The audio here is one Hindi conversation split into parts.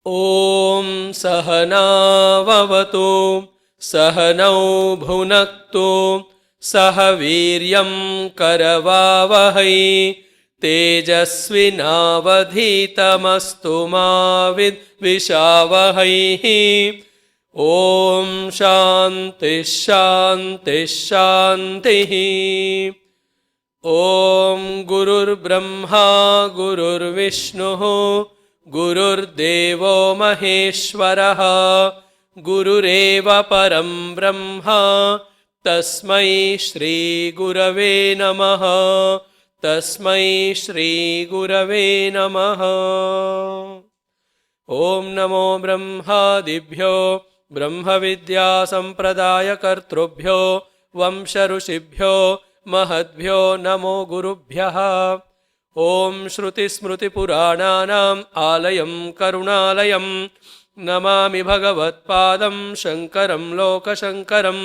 ॐ सहनाववतु सहनौ भुनक्तु सह वीर्यं करवावहै तेजस्विनावधीतमस्तु मा विद्विषावहै। ॐ शान्तिः शान्तिः शान्तिः। ॐ गुरुर्ब्रह्मा गुरुर्विष्णुः गुरुर्देवो महेश्वरः गुरुरेव परं ब्रह्म तस्मै श्रीगुरवे नमः। तस्मै श्रीगुरवे नमः। ॐ नमो ब्रह्मादिभ्यो ब्रह्मविद्यासम्प्रदायकर्तृभ्यो वंशऋषिभ्यो महद्भ्यो नमो गुरुभ्यः। ॐ श्रुतिस्मृतिपुराणानाम् आलयं करुणालयं नमामि भगवत्पादं शङ्करं लोकशङ्करं।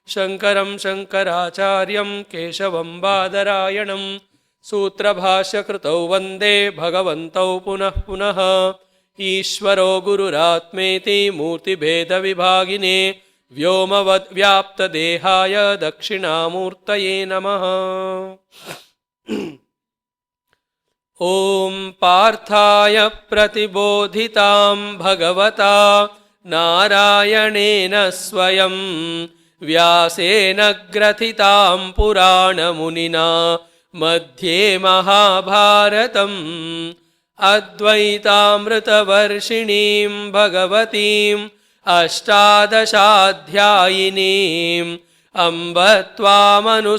शङ्करं शङ्कराचार्यं केशवं बादरायणं सूत्रभाष्यकृतौ वन्दे भगवन्तौ पुनः पुनः। ईश्वरो गुरुरात्मेति मूर्तिभेदविभागिने व्योमवद्व्याप्तदेहाय दक्षिणामूर्तये नमः। ॐ पार्थाय प्रतिबोधितां भगवता नारायणेन स्वयं व्यासेन ग्रथितां पुराणमुनिना मध्ये महाभारतम् अद्वैतामृतवर्षिणीं भगवतीम् अष्टादशाध्यायिनीम् अम्ब त्वामनुसन्दधामि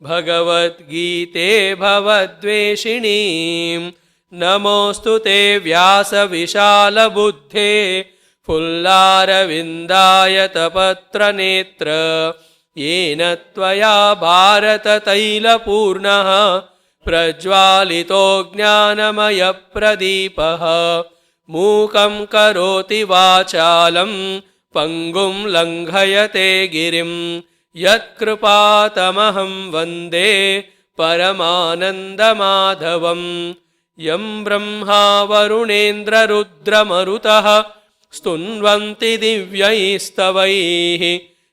भगवद्गीते भवद्वेषिणीं। नमोऽस्तु ते व्यासविशालबुद्धे फुल्लारविन्दायतपत्रनेत्र येन त्वया भारततैलपूर्णः प्रज्वालितो ज्ञानमयप्रदीपः। मूकं करोति वाचालं पङ्गुं लङ्घयते गिरिं यत्कृपातमहं वन्दे परमानन्दमाधवं। यं ब्रह्मा वरुणेन्द्ररुद्रमरुतः स्तुन्वन्ति दिव्यैस्तवैः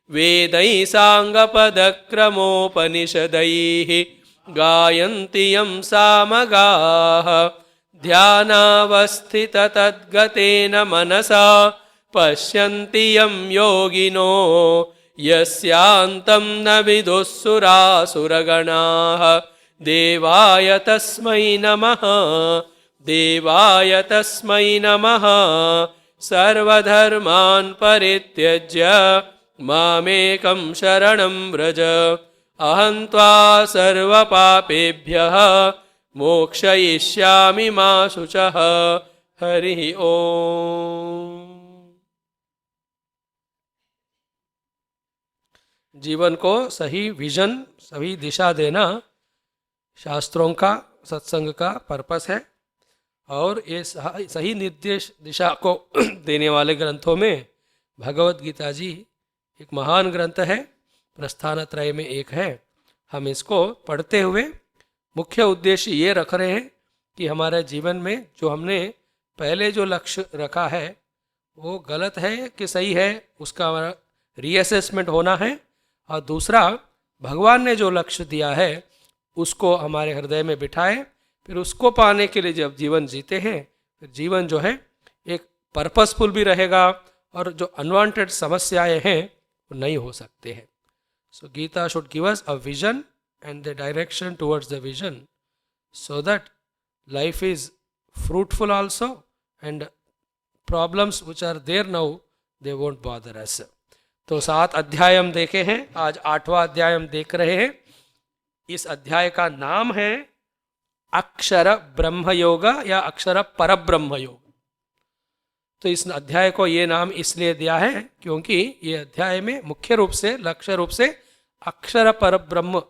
वेदैः साङ्गपदक्रमोपनिषदैः गायन्ति यं सामगाः। ध्यानावस्थिततद्गतेन मनसा पश्यन्ति यं योगिनो यस्यान्तं न विदुःसुरासुरगणाः। देवाय तस्मै नमः। देवाय तस्मै नमः। सर्वधर्मान् परित्यज्य मामेकं शरणं व्रज अहं त्वा सर्वपापेभ्यः मोक्षयिष्यामि मा शुचः। हरिः ओम। जीवन को सही विजन, सही दिशा देना शास्त्रों का, सत्संग का पर्पस है। और ये सही निर्देश दिशा को देने वाले ग्रंथों में भगवत गीता जी एक महान ग्रंथ है, प्रस्थानत्रय में एक है। हम इसको पढ़ते हुए मुख्य उद्देश्य ये रख रहे हैं कि हमारे जीवन में जो हमने पहले जो लक्ष्य रखा है वो गलत है कि सही है, उसका हमारा रीअसेसमेंट होना है। और दूसरा, भगवान ने जो लक्ष्य दिया है उसको हमारे हृदय में बिठाए, फिर उसको पाने के लिए जब जीवन जीते हैं फिर जीवन जो है एक पर्पसफुल भी रहेगा और जो अनवांटेड समस्याएं हैं वो नहीं हो सकते हैं। So Gita should give us a vision and the direction towards the vision so that life is fruitful also and problems which are there now they won't bother us. तो 7 अध्याय हम देखे हैं, आज 8वां अध्याय हम देख रहे हैं। इस अध्याय का नाम है अक्षर ब्रह्म योग या अक्षर परब्रह्म योग। तो इस अध्याय को ये नाम इसलिए दिया है क्योंकि ये अध्याय में मुख्य रूप से, लक्ष्य रूप से अक्षर परब्रह्म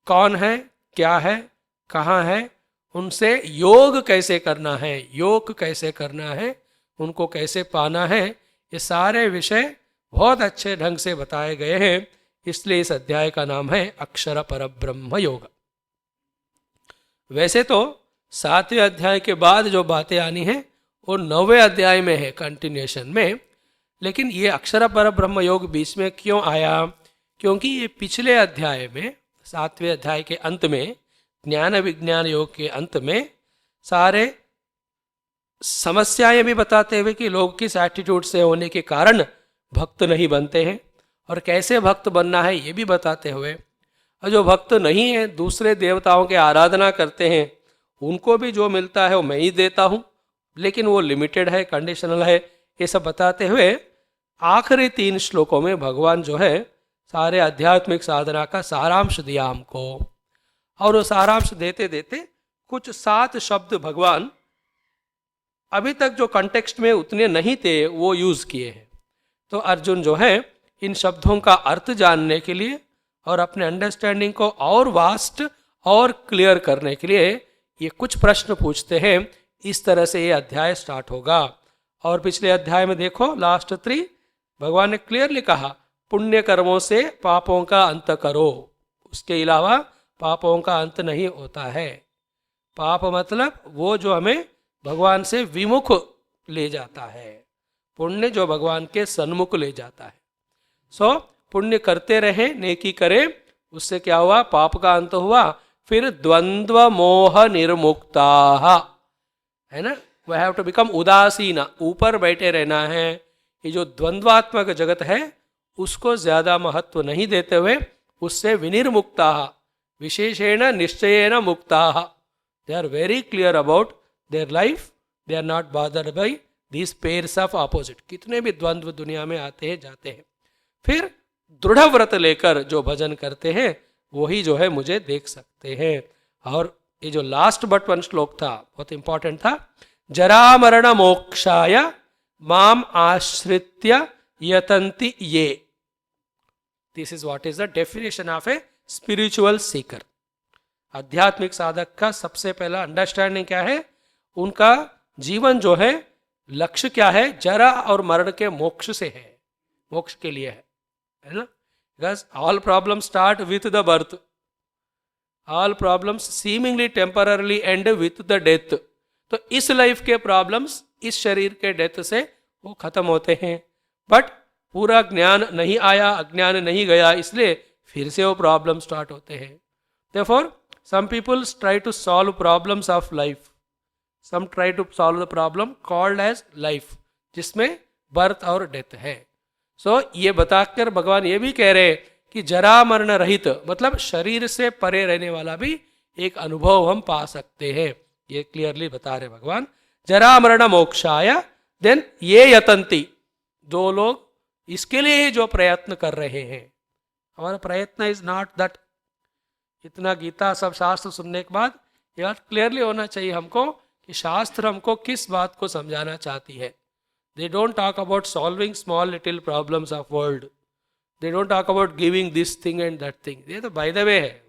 कौन है, क्या है, कहाँ है, उनसे योग कैसे करना है, योग कैसे करना है, उनको कैसे पाना है, ये सारे विषय बहुत अच्छे ढंग से बताए गए हैं। इसलिए इस अध्याय का नाम है अक्षर परब्रह्म योग। वैसे तो 7वें अध्याय के बाद जो बातें आनी हैं वो 9वें अध्याय में है कंटिन्यूएशन में। लेकिन ये अक्षर पर ब्रह्म योग बीच में क्यों आया? क्योंकि ये पिछले अध्याय में 7वें अध्याय के अंत में ज्ञान विज्ञान योग के अंत में सारे समस्याएं भी बताते हुए कि लोग किस एटीट्यूड से होने के कारण भक्त नहीं बनते हैं और कैसे भक्त बनना है ये भी बताते हुए, और जो भक्त नहीं है दूसरे देवताओं के आराधना करते हैं उनको भी जो मिलता है वो मैं ही देता हूँ, लेकिन वो लिमिटेड है, कंडीशनल है, ये सब बताते हुए आखिरी 3 श्लोकों में भगवान जो है सारे आध्यात्मिक साधना का सारांश दिया हमको। और वो सारांश देते देते कुछ 7 शब्द भगवान अभी तक जो कंटेक्स्ट में उतने नहीं थे वो यूज किए हैं। तो अर्जुन जो है इन शब्दों का अर्थ जानने के लिए और अपने अंडरस्टैंडिंग को और वास्ट और क्लियर करने के लिए ये कुछ प्रश्न पूछते हैं। इस तरह से ये अध्याय स्टार्ट होगा। और पिछले अध्याय में देखो लास्ट 3 भगवान ने क्लियरली कहा पुण्य कर्मों से पापों का अंत करो, उसके अलावा पापों का अंत नहीं होता है। पाप मतलब वो जो हमें भगवान से विमुख ले जाता है, पुण्य जो भगवान के सन्मुख ले जाता है। सो पुण्य करते रहे, नेकी करें, उससे क्या हुआ? पाप का अंत हुआ। फिर द्वंद्व मोह निर्मुक्ता, है ना, we have to become Udasina, ऊपर बैठे रहना है। ये जो द्वंद्वात्मक जगत है उसको ज्यादा महत्व नहीं देते हुए उससे विनिर्मुक्ता, विशेषेण निश्चयेन मुक्ता, they are very clear about their life, they are not bothered by these pairs of opposite. कितने भी द्वंद्व दुनिया में आते हैं जाते हैं। फिर दृढ़ व्रत लेकर जो भजन करते हैं वही जो है मुझे देख सकते हैं। और ये जो लास्ट बट 1 श्लोक था बहुत इंपॉर्टेंट था, जरा मरण मोक्षाय माम आश्रित्य यतन्ति ये। This is what is the definition of a spiritual Sikar. आध्यात्मिक साधक का सबसे पहला अंडरस्टैंडिंग क्या है? उनका जीवन जो है लक्ष्य क्या है? जरा और मरण के मोक्ष से है, मोक्ष के लिए है ना। Because all problem start with the birth, all problems seemingly temporarily and with the death. तो इस लाइफ के प्रॉब्लम्स इस शरीर के डेथ से वो खत्म होते हैं। बट पूरा ज्ञान नहीं आया, अज्ञान नहीं गया, इसलिए फिर से वो प्रॉब्लम स्टार्ट होते हैं। Therefore some people try to solve problems of life, some try to solve the problem called as life, जिसमें बर्थ और डेथ है। सो ये बताकर भगवान ये भी कह रहे कि जरा मरण रहित मतलब शरीर से परे रहने वाला भी एक अनुभव हम पा सकते हैं। ये क्लियरली बता रहे भगवान। जरा मरण मोक्षाय, देन ये यतंती, दो लोग इसके लिए ही जो प्रयत्न कर रहे हैं। हमारा प्रयत्न इज नॉट दैट, इतना गीता सब शास्त्र सुनने के बाद यह क्लियरली होना चाहिए हमको कि शास्त्र हमको किस बात को समझाना चाहती है। They don't talk about solving small little problems of world. They don't talk about giving this thing and that thing. ये तो by the way है,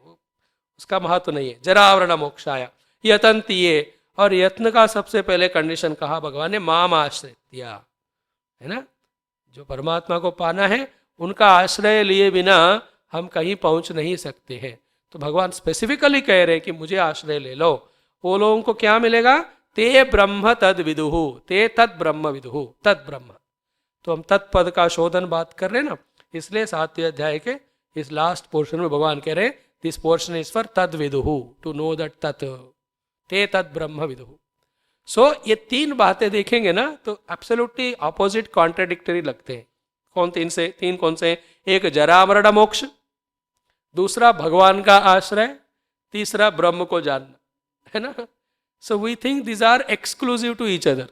उसका महत्व नहीं है। जरावरण मोक्षाय यतन्ति ये, और यत्न का सबसे पहले कंडीशन कहा भगवान ने, माम आश्रित्या, है ना। जो परमात्मा को पाना है उनका आश्रय लिए बिना हम कहीं पहुंच नहीं सकते हैं। तो भगवान स्पेसिफिकली कह रहे हैं कि मुझे आश्रय ले लो। वो लोगों को क्या मिलेगा? ते ब्रह्म तद विदुहु, ते तद ब्रह्म विदुहु, तद ब्रह्म। तो हम तत्पद का शोधन बात कर रहे हैं ना, इसलिए 7वें अध्याय के इस लास्ट पोर्शन में भगवान कह रहे हैं दिस पोर्शन इज फॉर तद विदुहु, टू नो दैट तत्, ते तद ब्रह्म विदुहु। सो ये 3 बातें देखेंगे ना तो एब्सोल्युटली ऑपोजिट कॉन्ट्राडिक्टरी लगते हैं। कौन 3 कौन से? एक जरा मरण मोक्ष, दूसरा भगवान का आश्रय, तीसरा ब्रह्म को जानना, है ना। So we think this are exclusive to each other.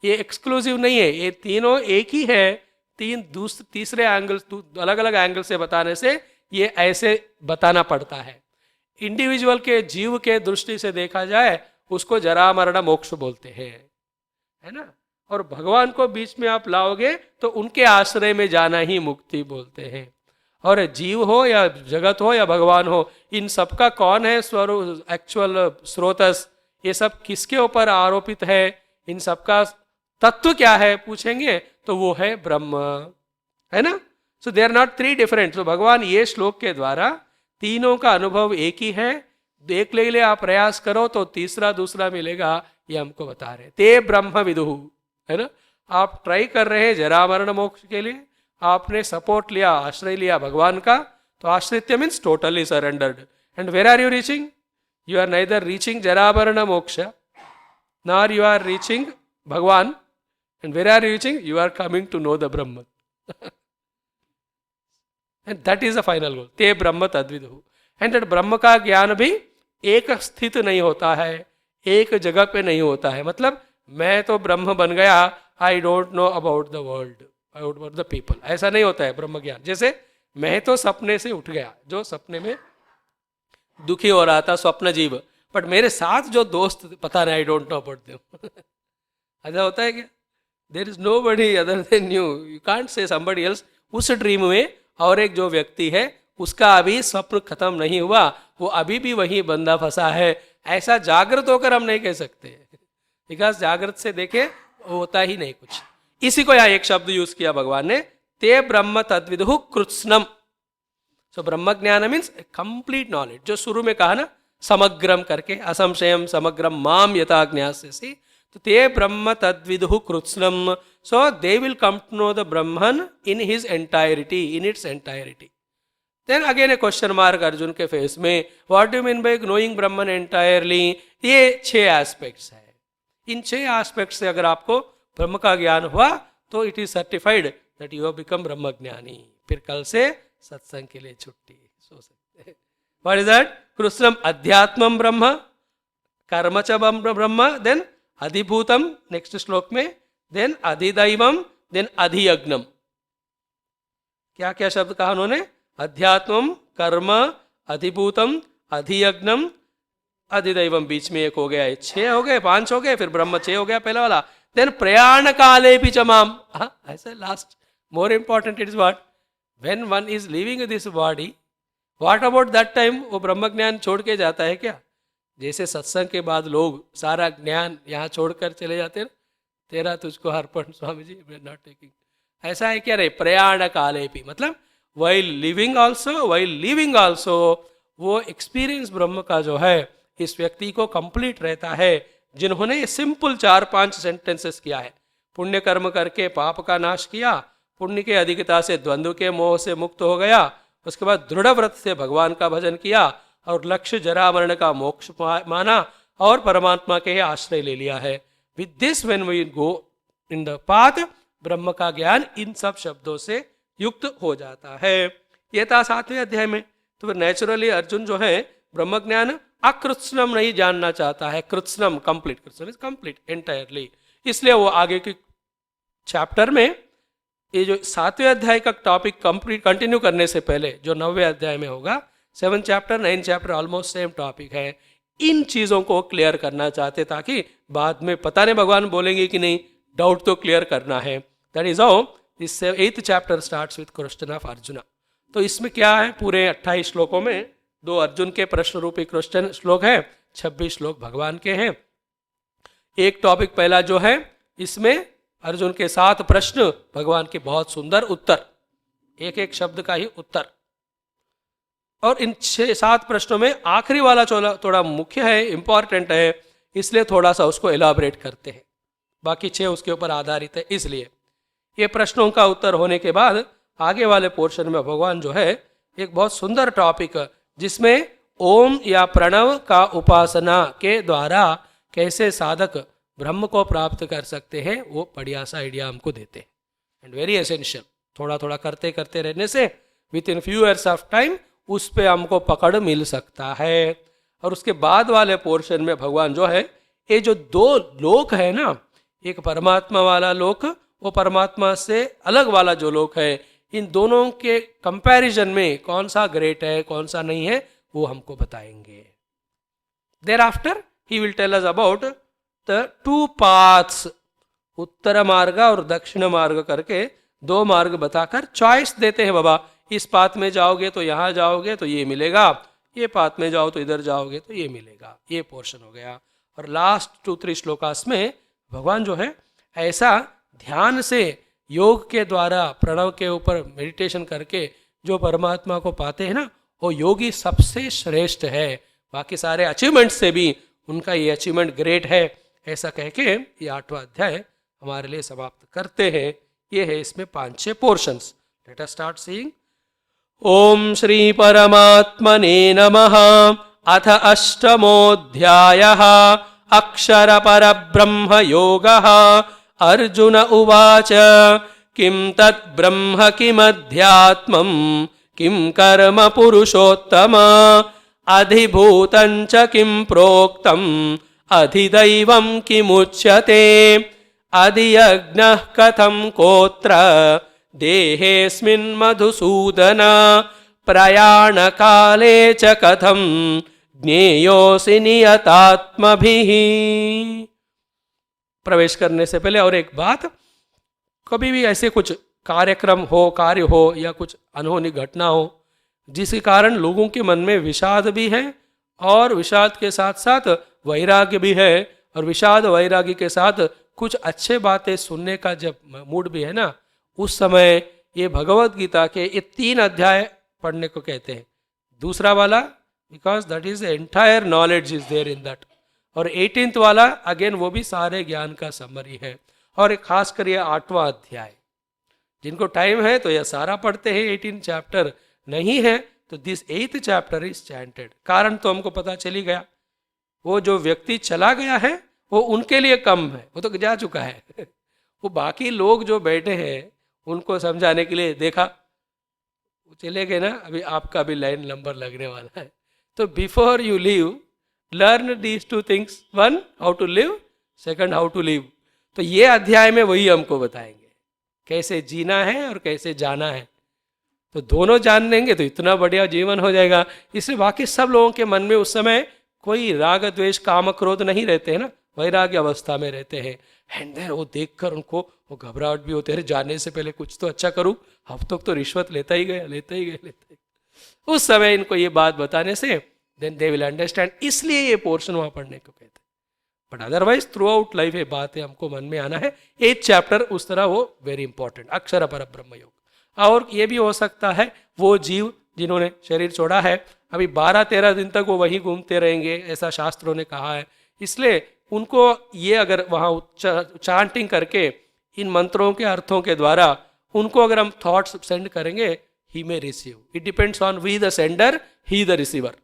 ये एक्सक्लूसिव नहीं है, ये तीनों एक ही है। तीसरे एंगल, अलग अलग एंगल से बताने से ये ऐसे बताना पड़ता है। इंडिविजुअल के जीव के दृष्टि से देखा जाए उसको जरा मरण मोक्ष बोलते हैं, है ना। और भगवान को बीच में आप लाओगे तो उनके आश्रय में जाना ही मुक्ति बोलते हैं। और जीव हो या जगत हो या भगवान हो, इन सबका कौन है स्वरूप, एक्चुअल स्रोतस, ये सब किसके ऊपर आरोपित है, इन सबका तत्व क्या है पूछेंगे तो वो है ब्रह्म, है ना। सो दे आर नॉट 3 डिफरेंट। तो भगवान ये श्लोक के द्वारा तीनों का अनुभव एक ही है। देख ले आप प्रयास करो तो तीसरा दूसरा मिलेगा, ये हमको बता रहे। ते ब्रह्म विदुहु, है ना। आप ट्राई कर रहे हैं जरा मरण मोक्ष के लिए, आपने सपोर्ट लिया, आश्रय लिया भगवान का, तो आश्रित्य means totally surrendered. And where are you reaching? You are neither reaching जरा मरण मोक्ष नॉर यू आर रीचिंग भगवान। And where are you reaching? You are coming to know the ब्रह्म। And that is the final goal, ते ब्रह्म तद्विदुः। एंड दैट ब्रह्म का ज्ञान भी एक स्थित नहीं होता है, एक जगह पे नहीं होता है। मतलब मैं तो ब्रह्म बन गया, आई don't know about the world, about the people, ऐसा नहीं होता है ब्रह्म ज्ञान। जैसे मैं तो सपने से उठ गया, जो सपने में दुखी हो रहा था, स्वप्न जीव, बट मेरे साथ जो दोस्त पता नहीं, I don't know about them. ऐसा होता है क्या? There is nobody other than you, you can't say somebody else. उस ड्रीम में और एक जो व्यक्ति है उसका अभी स्वप्न खत्म नहीं हुआ, वो अभी भी वही बंदा फंसा है, ऐसा जागृत होकर हम नहीं कह सकते। बिकॉज जागृत से देखे होता ही नहीं कुछ। इसी को यहाँ एक शब्द यूज किया भगवान ने, ते ब्रह्म तद्विदुः कृत्स्नम। सो ब्रह्म ज्ञान मीन्स कंप्लीट नॉलेज, जो शुरू में कहा ना समग्रम करके, असंशयम समग्रम माम यथा ज्ञास्यसि, तो ते ब्रह्म तद्विदुः कृत्स्नम। So they will come to know the Brahman in his entirety, in its entirety. Then again a question mark Arjun के फेस में, what do mean by knowing Brahman entirely? ये 6 एस्पेक्ट्स है। इन 6 एस्पेक्ट से अगर आपको ब्रह्म का ज्ञान हुआ तो it is certified that you have become ब्रह्मज्ञानी। फिर कल से सत्संग के लिए छुट्टी, सो सकते हैं। What is that? कृष्णम अध्यात्मम ब्रह्म, कर्म च ब्रह्म, देन अधिभूतम नेक्स्ट श्लोक में, देन अधिदैवम, देन अधियज्ञम। क्या क्या शब्द कहा उन्होंने? अध्यात्मम, कर्म, अधिभूतम, अधियज्ञम, अधिदैवम। बीच में एक हो गया, 6 हो गए, 5 हो गए, फिर ब्रह्म 6 हो गया पहला वाला। देन प्रयाण काले भी चमाम, ऐसा last more important it is what? When one is living this body, what about that time? वो ब्रह्म ज्ञान छोड़ के जाता है क्या? जैसे सत्संग के बाद लोग सारा ज्ञान यहाँ छोड़कर चले जाते हैं, तेरा तुझको अर्पण स्वामी जी, नॉट टेकिंग, ऐसा है क्या? रे प्रयाण काले भी, मतलब while living also, while living also, वो एक्सपीरियंस ब्रह्म का जो है इस व्यक्ति को कंप्लीट रहता है। जिन्होंने ये सिंपल 4-5 सेंटेंसेस किया है, पुण्य कर्म करके पाप का नाश किया, पुण्य के अधिकता से द्वंद्व के मोह से मुक्त हो गया, उसके बाद दृढ़ व्रत से भगवान का भजन किया और लक्ष्य जरा मरण का मोक्ष माना और परमात्मा के आश्रय ले लिया है। With this when we go in the path, ब्रह्म का ज्ञान इन सब शब्दों से युक्त हो जाता है। ये था 7वें अध्याय में। तो फिर नेचुरली अर्जुन जो है ब्रह्म ज्ञान अकृत्स्नम नहीं जानना चाहता है, कृत्स्नम कंप्लीट, कृत्स्नम इज कंप्लीट एंटायरली। इसलिए वो आगे के चैप्टर में, ये जो 7वें अध्याय का टॉपिक कंप्लीट कंटिन्यू करने से पहले जो 9वें अध्याय में होगा, 7 chapter 9 chapter almost same topic है, इन चीजों को क्लियर करना चाहते ताकि बाद में पता नहीं भगवान बोलेंगे कि नहीं, डाउट तो क्लियर करना है। That is how this 8th chapter starts with question of Arjun. तो इसमें क्या है, पूरे 28 श्लोकों में 2 अर्जुन के प्रश्न रूपी क्वेश्चन श्लोक है, 26 श्लोक भगवान के हैं। एक टॉपिक पहला जो है, इसमें अर्जुन के 7 प्रश्न, भगवान के बहुत सुंदर उत्तर, एक एक शब्द का ही उत्तर। और इन 6-7 प्रश्नों में आखिरी वाला थोड़ा मुख्य है, इंपॉर्टेंट है, इसलिए थोड़ा सा उसको एलाबरेट करते हैं। बाकी 6 उसके ऊपर आधारित है। इसलिए ये प्रश्नों का उत्तर होने के बाद आगे वाले पोर्शन में भगवान जो है एक बहुत सुंदर टॉपिक, जिसमें ओम या प्रणव का उपासना के द्वारा कैसे साधक ब्रह्म को प्राप्त कर सकते हैं, वो बढ़िया सा आइडिया हमको देते हैं। एंड वेरी एसेंशियल, थोड़ा थोड़ा करते करते रहने से with in few years of time उस पे हमको पकड़ मिल सकता है। और उसके बाद वाले पोर्शन में भगवान जो है, ये जो 2 लोक है ना, एक परमात्मा वाला लोक, वो परमात्मा से अलग वाला जो लोक है, इन दोनों के कंपैरिजन में कौन सा ग्रेट है कौन सा नहीं है, वो हमको बताएंगे। Thereafter he will tell us about the 2 paths, उत्तर मार्ग और दक्षिण मार्ग करके 2 मार्ग बताकर चॉइस देते हैं। बाबा इस पाथ में जाओगे तो यहाँ जाओगे तो ये मिलेगा, ये पाथ में जाओ तो इधर जाओगे तो ये मिलेगा। ये पोर्शन हो गया। और लास्ट 2-3 श्लोकास में भगवान जो है ऐसा ध्यान से योग के द्वारा प्रणव के ऊपर मेडिटेशन करके जो परमात्मा को पाते हैं ना, वो योगी सबसे श्रेष्ठ है। बाकी सारे अचीवमेंट से भी उनका ये अचीवमेंट ग्रेट है। ऐसा कह के ये 8वां अध्याय हमारे लिए समाप्त करते हैं। ये है इसमें 5-6 portions. Let us start seeing. ओम श्री परमात्मने नमः। अथ अष्टमोऽध्यायः अक्षर परब्रह्म योगः। अर्जुन उवाच किं तत् ब्रह्म किमध्यात्मं किं कर्म पुरुषोत्तम अधिभूतं च किं प्रोक्तम् अधिदैवं किमुच्यते अधियज्ञः कथं कोत्र देहेऽस्मिन् मधुसूदन प्रयाणकाले च कथं ज्ञेयोऽसि नियतात्मभिः। प्रवेश करने से पहले और एक बात, कभी भी ऐसे कुछ कार्यक्रम हो, कार्य हो या कुछ अनहोनी घटना हो जिसके कारण लोगों के मन में विषाद भी है और विषाद के साथ साथ वैराग्य भी है, और विषाद वैराग्य के साथ कुछ अच्छे बातें सुनने का जब मूड भी है ना, उस समय ये भगवत गीता के ये 3 अध्याय पढ़ने को कहते हैं। दूसरा वाला because that is entire knowledge is there in that, और 18th वाला अगेन वो भी सारे ज्ञान का समरी है। और खास कर ये 8वां अध्याय, जिनको टाइम है तो यह सारा पढ़ते हैं, 18 चैप्टर नहीं है तो this 8th chapter is chanted. कारण तो हमको पता चली गया, वो जो व्यक्ति चला गया है वो उनके लिए कम है, वो तो जा चुका है वो बाकी लोग जो बैठे हैं उनको समझाने के लिए देखा, वो चले गए ना, अभी आपका भी लाइन नंबर लगने वाला है। तो before you leave learn these 2 things, 1 how to live, 2 how to live. तो ये अध्याय में वही हमको बताएंगे कैसे जीना है और कैसे जाना है। तो दोनों जान लेंगे तो इतना बढ़िया जीवन हो जाएगा। इसलिए बाकी सब लोगों के मन में उस समय कोई राग द्वेष काम क्रोध नहीं रहते हैं ना, वैराग्य अवस्था में रहते हैं। एंड देन वो देखकर उनको वो घबराहट भी होते है, जाने से पहले कुछ तो अच्छा करूं, अब तक तो रिश्वत लेता ही गया। उस समय इनको ये बात बताने से देन दे विल अंडरस्टैंड, इसलिए ये पोर्शन वहां पढ़ने को कहते हैं। But otherwise through out life ये बातें हमको मन में आना है। 8th चैप्टर उस तरह वो वेरी इंपॉर्टेंट, अक्षर पर ब्रह्म योग। और ये भी हो सकता है वो जीव जिन्होंने शरीर छोड़ा है अभी 12-13 दिन तक वो वहीं घूमते रहेंगे, ऐसा शास्त्रों ने कहा है। इसलिए उनको ये अगर वहाँ चांटिंग करके इन मंत्रों के अर्थों के द्वारा उनको अगर हम थॉट्स सेंड करेंगे, he may receive. It depends on we the sender, he the receiver,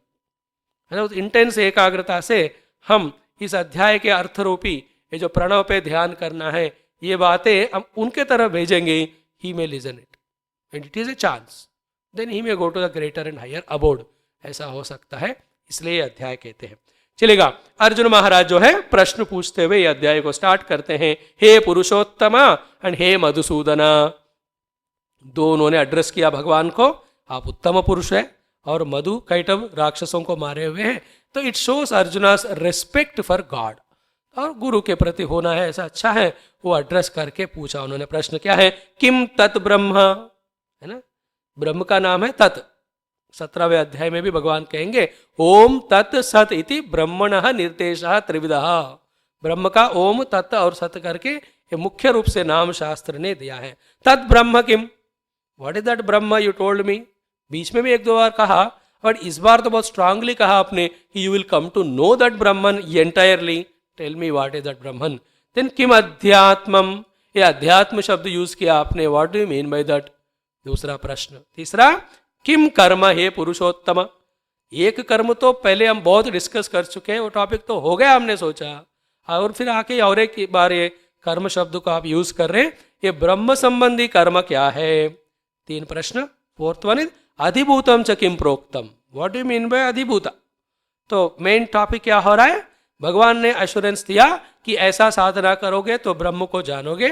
है ना। इंटेंस एकाग्रता से हम इस अध्याय के अर्थ रूपी ये जो प्रणव पे ध्यान करना है, ये बातें हम उनके तरफ भेजेंगे, he may listen it and it is a chance, then he may go to the greater and higher aboard, ऐसा हो सकता है। इसलिए ये अध्याय कहते हैं। चलेगा, अर्जुन महाराज जो है प्रश्न पूछते हुए ये अध्याय को स्टार्ट करते हैं। हे पुरुषोत्तमा एंड हे मधुसूदना, दोनों ने एड्रेस किया भगवान को, आप उत्तम पुरुष है और मधु कैटव राक्षसों को मारे हुए हैं। तो it shows Arjuna's respect for God, और गुरु के प्रति होना है ऐसा अच्छा है। वो एड्रेस करके पूछा उन्होंने, प्रश्न क्या है, किम तत् ब्रह्म, है ना, ब्रह्म का नाम है तत्। 17वें अध्याय में भी भगवान कहेंगे ओम तत् सत इति ब्रह्मणः निर्देशः त्रिविधः। ब्रह्म का ओम तत् और सत करके ये मुख्य रूप से नाम शास्त्र ने दिया है। तत् ब्रह्म किम, what is that Brahma you told me. बीच में भी 1-2 बार कहा, बट इस बार तो बहुत स्ट्रांगली कहा आपने कि you will come to know that Brahman entirely, tell me what is that Brahman. Then किम अध्यात्मम, ये अध्यात्म शब्द यूज किया आपने, what do you mean by that, दूसरा प्रश्न। तीसरा किम कर्म हे पुरुषोत्तम, एक कर्म तो पहले हम बहुत डिस्कस कर चुके हैं, वो टॉपिक तो हो गया हमने सोचा, और फिर आके और एक बार ये कर्म शब्द को आप यूज कर रहे हैं, ये ब्रह्म संबंधी कर्म क्या है। 3 प्रश्न। 4th वन इज अधिभूतम च किम प्रोक्तम, what do you mean by अधिभूता। तो मेन टॉपिक क्या हो रहा है, भगवान ने एश्योरेंस दिया कि ऐसा साधना करोगे तो ब्रह्म को जानोगे।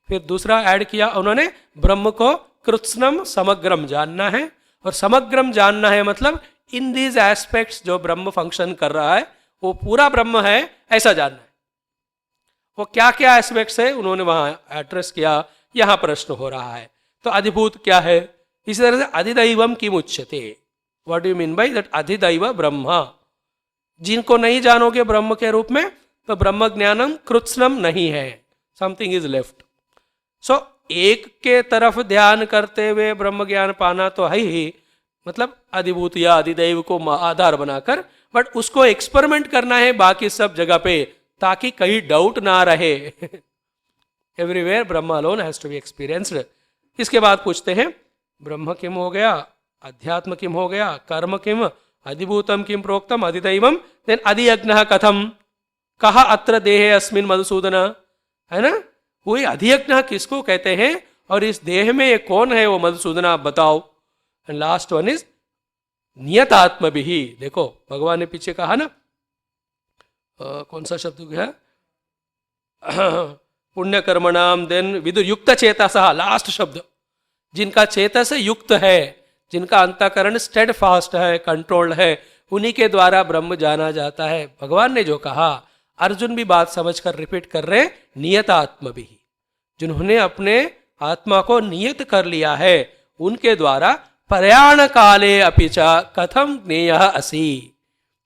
फिर दूसरा ऐड किया उन्होंने, ब्रह्म को कृत्स्नम समग्रम जानना है, और समग्रम जानना है मतलब इन दीज एस्पेक्ट्स जो ब्रह्म फंक्शन कर रहा है वो पूरा ब्रह्म है ऐसा जानना है। वो क्या क्या एस्पेक्ट्स है उन्होंने वहां एड्रेस किया, यहां प्रश्न हो रहा है। तो अधिभूत क्या है, इसी तरह से अधिदैवम किम उच्यते, what do you mean by that अधिदैव ब्रह्मा। जिनको नहीं जानोगे ब्रह्म के रूप में तो ब्रह्म ज्ञानम कृत्स्नम नहीं है, समथिंग इज लेफ्ट। सो एक के तरफ ध्यान करते हुए ब्रह्म ज्ञान पाना तो है ही, मतलब अधिभूत या अधिदैव को आधार बनाकर, बट उसको एक्सपेरिमेंट करना है बाकी सब जगह पे ताकि कहीं डाउट ना रहे। Everywhere Brahma alone has to be experienced. इसके बाद पूछते हैं ब्रह्म किम हो गया, अध्यात्म किम हो गया, कर्म किम, अधिभूतम किम प्रोक्तम, अधिदैवम, देन अधियज्ञ कथम, कहा अत्र देहे अस्मिन मधुसूदन, है ना। वही अधियज्ञ किसको कहते हैं और इस देह में ये कौन है वो मधुसूदन आप बताओ। एंड लास्ट वन इज नियतात्म भी। देखो भगवान ने पीछे कहा ना, कौन सा शब्द है, पुण्य कर्मणाम, देन विदुर युक्त चेतसः, लास्ट शब्द, जिनका चेतस युक्त है, जिनका अंतःकरण स्टेड फास्ट है, कंट्रोल्ड है, उन्हीं के द्वारा ब्रह्म जाना जाता है। भगवान ने जो कहा, अर्जुन भी बात समझकर रिपीट कर रहे, नियतात्म भी, जिन्होंने अपने आत्मा को नियत कर लिया है, उनके द्वारा प्रयाण काले अपिच कथम ज्ञेय असि,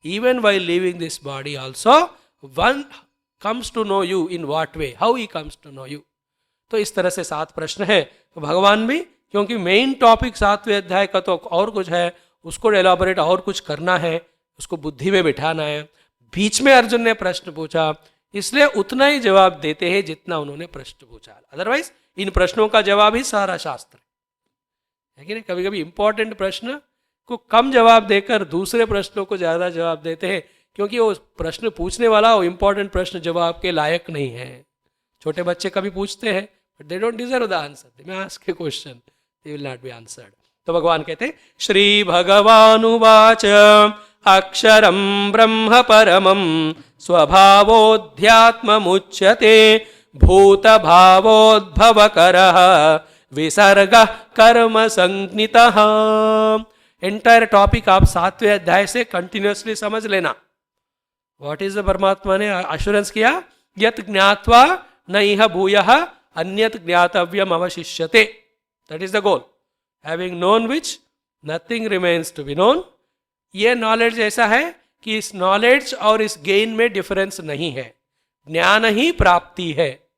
even while living this body also one comes to know you in what way, how he comes to know you। तो इस तरह से 7 प्रश्न है। तो भगवान भी, क्योंकि मेन टॉपिक 7वें अध्याय का तो और कुछ है, उसको एलाबोरेट और कुछ करना है, उसको बुद्धि में बिठाना है। बीच में अर्जुन ने प्रश्न पूछा, इसलिए उतना ही जवाब देते हैं जितना उन्होंने प्रश्न पूछा, अदरवाइज इन प्रश्नों का जवाब ही सारा शास्त्र है कि नहीं। कभी कभी इंपॉर्टेंट प्रश्न को कम जवाब देकर दूसरे प्रश्नों को ज्यादा जवाब देते हैं, क्योंकि वो प्रश्न पूछने वाला वो इंपॉर्टेंट प्रश्न जवाब के लायक नहीं है। छोटे बच्चे कभी पूछते हैं but they don't deserve the answer, they may ask A question, they will not be answered. तो भगवान कहते हैं श्री भगवानुवाच अक्षरम ब्रह्म परमं स्वभावोऽध्यात्ममुच्यते भूत भावोद्भवकरः विसर्गः कर्म संज्ञितः। एंटायर टॉपिक आप 7वें अध्याय से कंटिन्यूअसली समझ लेना। व्हाट इज द, परमात्मा ने अश्योरेंस किया, यत ज्ञात्वा न इह भूयः अन्यत ज्ञातव्यम अवशिष्यते, that is the goal. Having known which nothing remains to be known. ये नॉलेज ऐसा है कि इस नॉलेज और इस गेन में डिफरेंस नहीं है, ज्ञान ही प्राप्ति है,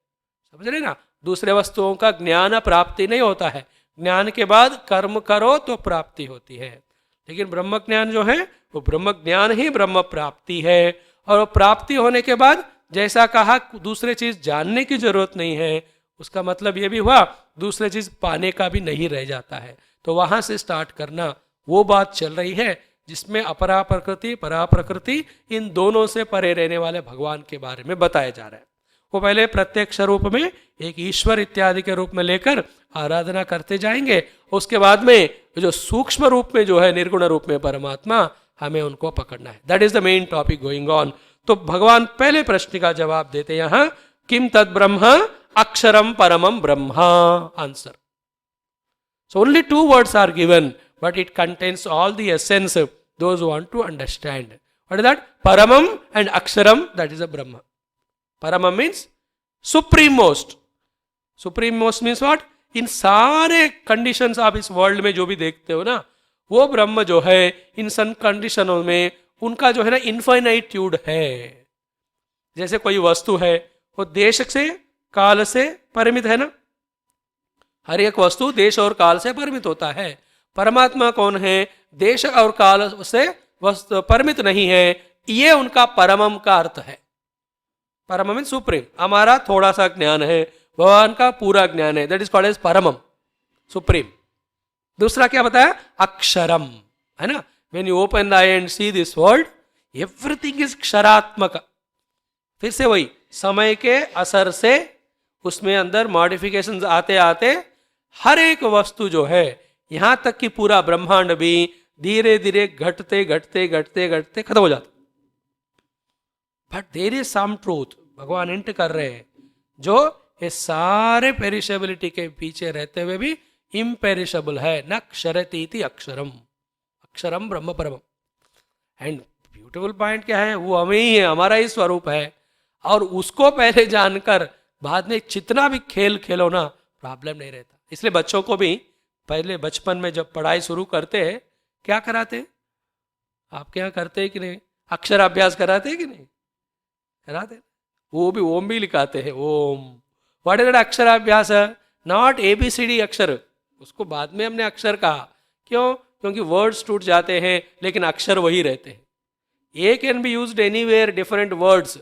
समझ रहे ना। दूसरे वस्तुओं का ज्ञान प्राप्ति नहीं होता है, ज्ञान के बाद कर्म करो तो प्राप्ति होती है, लेकिन ब्रह्म ज्ञान जो है वो ब्रह्म ज्ञान ही ब्रह्म प्राप्ति है। और प्राप्ति होने के बाद जैसा कहा दूसरे चीज जानने की जरूरत नहीं है, उसका मतलब ये भी हुआ दूसरे चीज पाने का भी नहीं रह जाता है। तो वहां से स्टार्ट करना, वो बात चल रही है जिसमें अपरा प्रकृति परा प्रकृति इन दोनों से परे रहने वाले भगवान के बारे में बताया जा रहा है। वो पहले प्रत्यक्ष रूप में एक ईश्वर इत्यादि के रूप में लेकर आराधना करते जाएंगे, उसके बाद में जो सूक्ष्म रूप में जो है निर्गुण रूप में परमात्मा, हमें उनको पकड़ना है। That is the main topic going on. तो भगवान पहले प्रश्न का जवाब देते यहां, किम तद ब्रह्म अक्षरम परमम ब्रह्मा। Answer, so only 2 words are given but it contains all the essence those who want to understand. What is that? परमम एंड अक्षरम, दैट इज अ ब्रह्म। परमम means supreme most. Supreme most means what? इन सारे कंडीशंस आप इस वर्ल्ड में जो भी देखते हो ना, वो ब्रह्म जो है इन सन कंडीशनों में उनका जो है ना इन्फाइनाइट्यूड है। जैसे कोई वस्तु है वो देश से काल से परिमित है ना, हर एक वस्तु देश और काल से परिमित होता है। परमात्मा कौन है? देश और काल से वस्तु परिमित नहीं है, ये उनका परमम का अर्थ है। परम मीन सुप्रीम। हमारा थोड़ा सा ज्ञान है, भगवान का पूरा ज्ञान है, दैट इज कॉल्ड एज परमम, सुप्रीम। दूसरा क्या बताया? अक्षरम, है ना। When you open the eye and see this world, everything is क्षरात्मक। फिर से वही समय के असर से उसमें अंदर मॉडिफिकेशंस आते आते हर एक वस्तु जो है, यहां तक कि पूरा ब्रह्मांड भी धीरे धीरे घटते घटते घटते घटते खत्म हो जाता। But there is some truth, भगवान हिंट कर रहे हैं, जो ये सारे पेरिशेबिलिटी के पीछे रहते हुए भी इम्पेरिशेबल है। न क्षरति इति अक्षरम, अक्षरम ब्रह्म परम। एंड ब्यूटीफुल पॉइंट क्या है? वो हमें ही है, हमारा ही स्वरूप है, और उसको पहले जानकर बाद में जितना भी खेल खेलो ना, प्रॉब्लम नहीं रहता। इसलिए बच्चों को भी पहले बचपन में जब पढ़ाई शुरू करते हैं, क्या कराते हैं? आपके यहाँ करते हैं कि नहीं? अक्षर अभ्यास कराते हैं कि नहीं? कराते। वो भी ओम भी लिखाते हैं, ओम। व्हाट इज दैट अक्षराभ्यास? नॉट ABCD अक्षर, उसको बाद में हमने अक्षर कहा। क्यों? क्योंकि वर्ड्स टूट जाते हैं लेकिन अक्षर वही रहते हैं। A can be used anywhere, different words,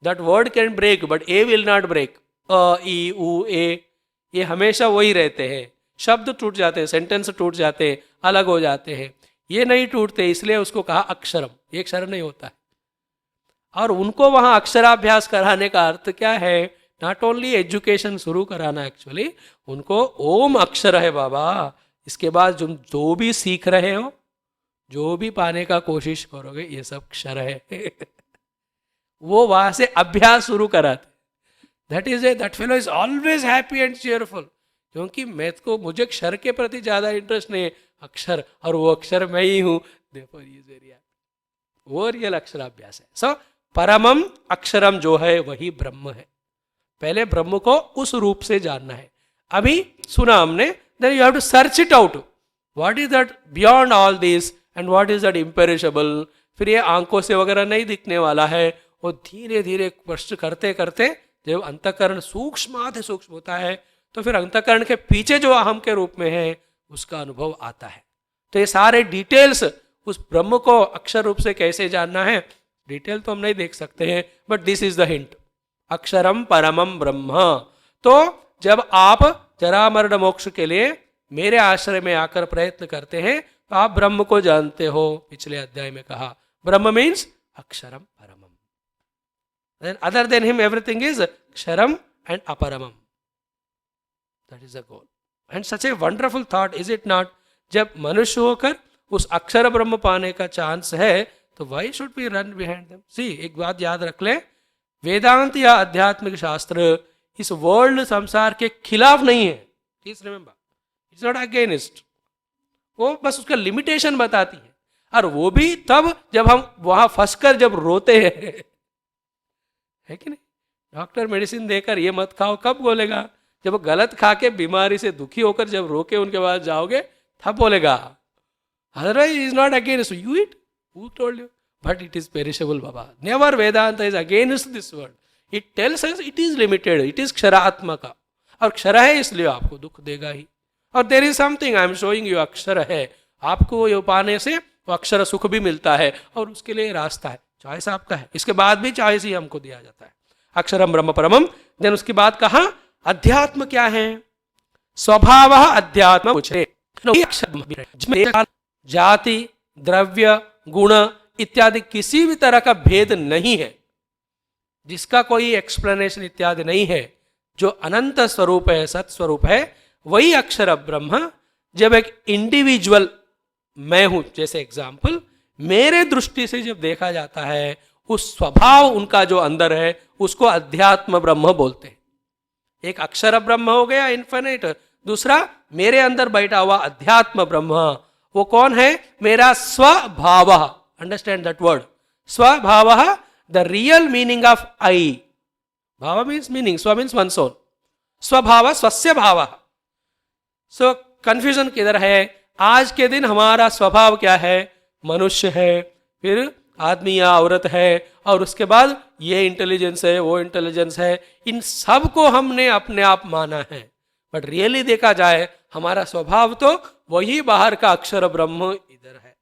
that word can break but A will not break. अ ई उ ए ये हमेशा वही रहते हैं. शब्द टूट जाते हैं, सेंटेंस टूट जाते हैं, अलग हो जाते हैं. ये नहीं टूटते, इसलिए उसको कहा अक्षरम. ये अक्षर नहीं होता है. और उनको वहां अक्षराभ्यास कराने का अर्थ क्या है? नॉट ओनली एजुकेशन शुरू कराना, एक्चुअली उनको ओम अक्षर है बाबा. इसके बाद जो भी सीख रहे हो, जो भी पाने का कोशिश करोगे, ये सब अक्षर है. वो वहां से अभ्यास शुरू कराते. That fellow is always happy and cheerful. क्योंकि मुझे अक्षर के प्रति ज्यादा इंटरेस्ट नहीं है. अक्षर, और वो अक्षर मैं ही हूं. देखो ये वेरी हैप्पी. वो रियल अक्षराभ्यास है. सो परमम अक्षरम जो है वही ब्रह्म है. पहले ब्रह्म को उस रूप से जानना है. अभी सुना हमने, then you have to search it out. What is that beyond all this and what is that imperishable. फिर ये आंखों से वगैरह नहीं दिखने वाला है. वो धीरे धीरे प्रश्न करते करते जब अंतःकरण सूक्ष्म होता है, तो फिर अंतःकरण के पीछे जो अहम के रूप में है उसका अनुभव आता है. तो ये सारे डिटेल्स उस ब्रह्म को अक्षर रूप से कैसे जानना है, डिटेल तो हम नहीं देख सकते हैं, but this is the hint. अक्षरम परमम ब्रह्म. तो जब आप जरा मरण मोक्ष के लिए मेरे आश्रय में आकर प्रयत्न करते हैं, तो आप ब्रह्म को जानते हो. पिछले अध्याय में कहा ब्रह्म means अक्षरम परमम. Then other than him everything is ksharam and aparamam. That is the goal. And such a wonderful thought, is it not? जब मनुष्य होकर उस अक्षर ब्रह्म पाने का चांस है, तो why should we run behind them? See, एक बात याद रख ले, वेदांत या आध्यात्मिक शास्त्र इस वर्ल्ड संसार के खिलाफ नहीं है. Please remember, it's not against. वो बस उसका लिमिटेशन बताती है. और वो भी तब जब हम वहां फंसकर जब रोते हैं, है कि नहीं? डॉक्टर मेडिसिन देकर ये मत खाओ, कब बोलेगा? जब गलत खा के बीमारी से दुखी होकर जब रोके उनके पास जाओगे तब बोलेगा. Otherwise is not against you. It who told you? But it is perishable बाबा. Never Vedanta is against this word. It tells us it is limited, it is क्षरात्मक. और क्षर है इसलिए आपको दुख देगा ही. और there is something I am showing you. अक्षर है, आपको ये पाने से वो अक्षर सुख भी मिलता है, और उसके लिए रास्ता है. चॉइस आपका है. इसके बाद भी चॉइस ही हमको दिया जाता है. अक्षरम ब्रह्म परमम. देन उसके बाद कहा अध्यात्म क्या है? स्वभाव अध्यात्म उच्यते. जाति, द्रव्य, गुण इत्यादि किसी भी तरह का भेद नहीं है, जिसका कोई एक्सप्लेनेशन इत्यादि नहीं है. जो अनंत स्वरूप है, सत स्वरूप है, वही अक्षर ब्रह्म. जब एक इंडिविजुअल मैं हूं, जैसे एग्जाम्पल, मेरे दृष्टि से जब देखा जाता है, उस स्वभाव उनका जो अंदर है उसको अध्यात्म ब्रह्म बोलते हैं. एक अक्षर ब्रह्म हो गया इन्फिनिट, दूसरा मेरे अंदर बैठा हुआ अध्यात्म ब्रह्म. वो कौन है? मेरा स्वभाव. अंडरस्टैंड दैट वर्ड, स्वभाव. द रियल मीनिंग ऑफ आई. भाव मीन्स मीनिंग, स्व मीन्स वन सोल. स्वभाव, स्वस्य भाव. सो कंफ्यूजन किधर है? आज के दिन हमारा स्वभाव क्या है? मनुष्य है, फिर आदमी या औरत है, और उसके बाद ये इंटेलिजेंस है, वो इंटेलिजेंस है. इन सब को हमने अपने आप माना है, बट रियली देखा जाए हमारा स्वभाव तो वही बाहर का अक्षर ब्रह्म इधर है.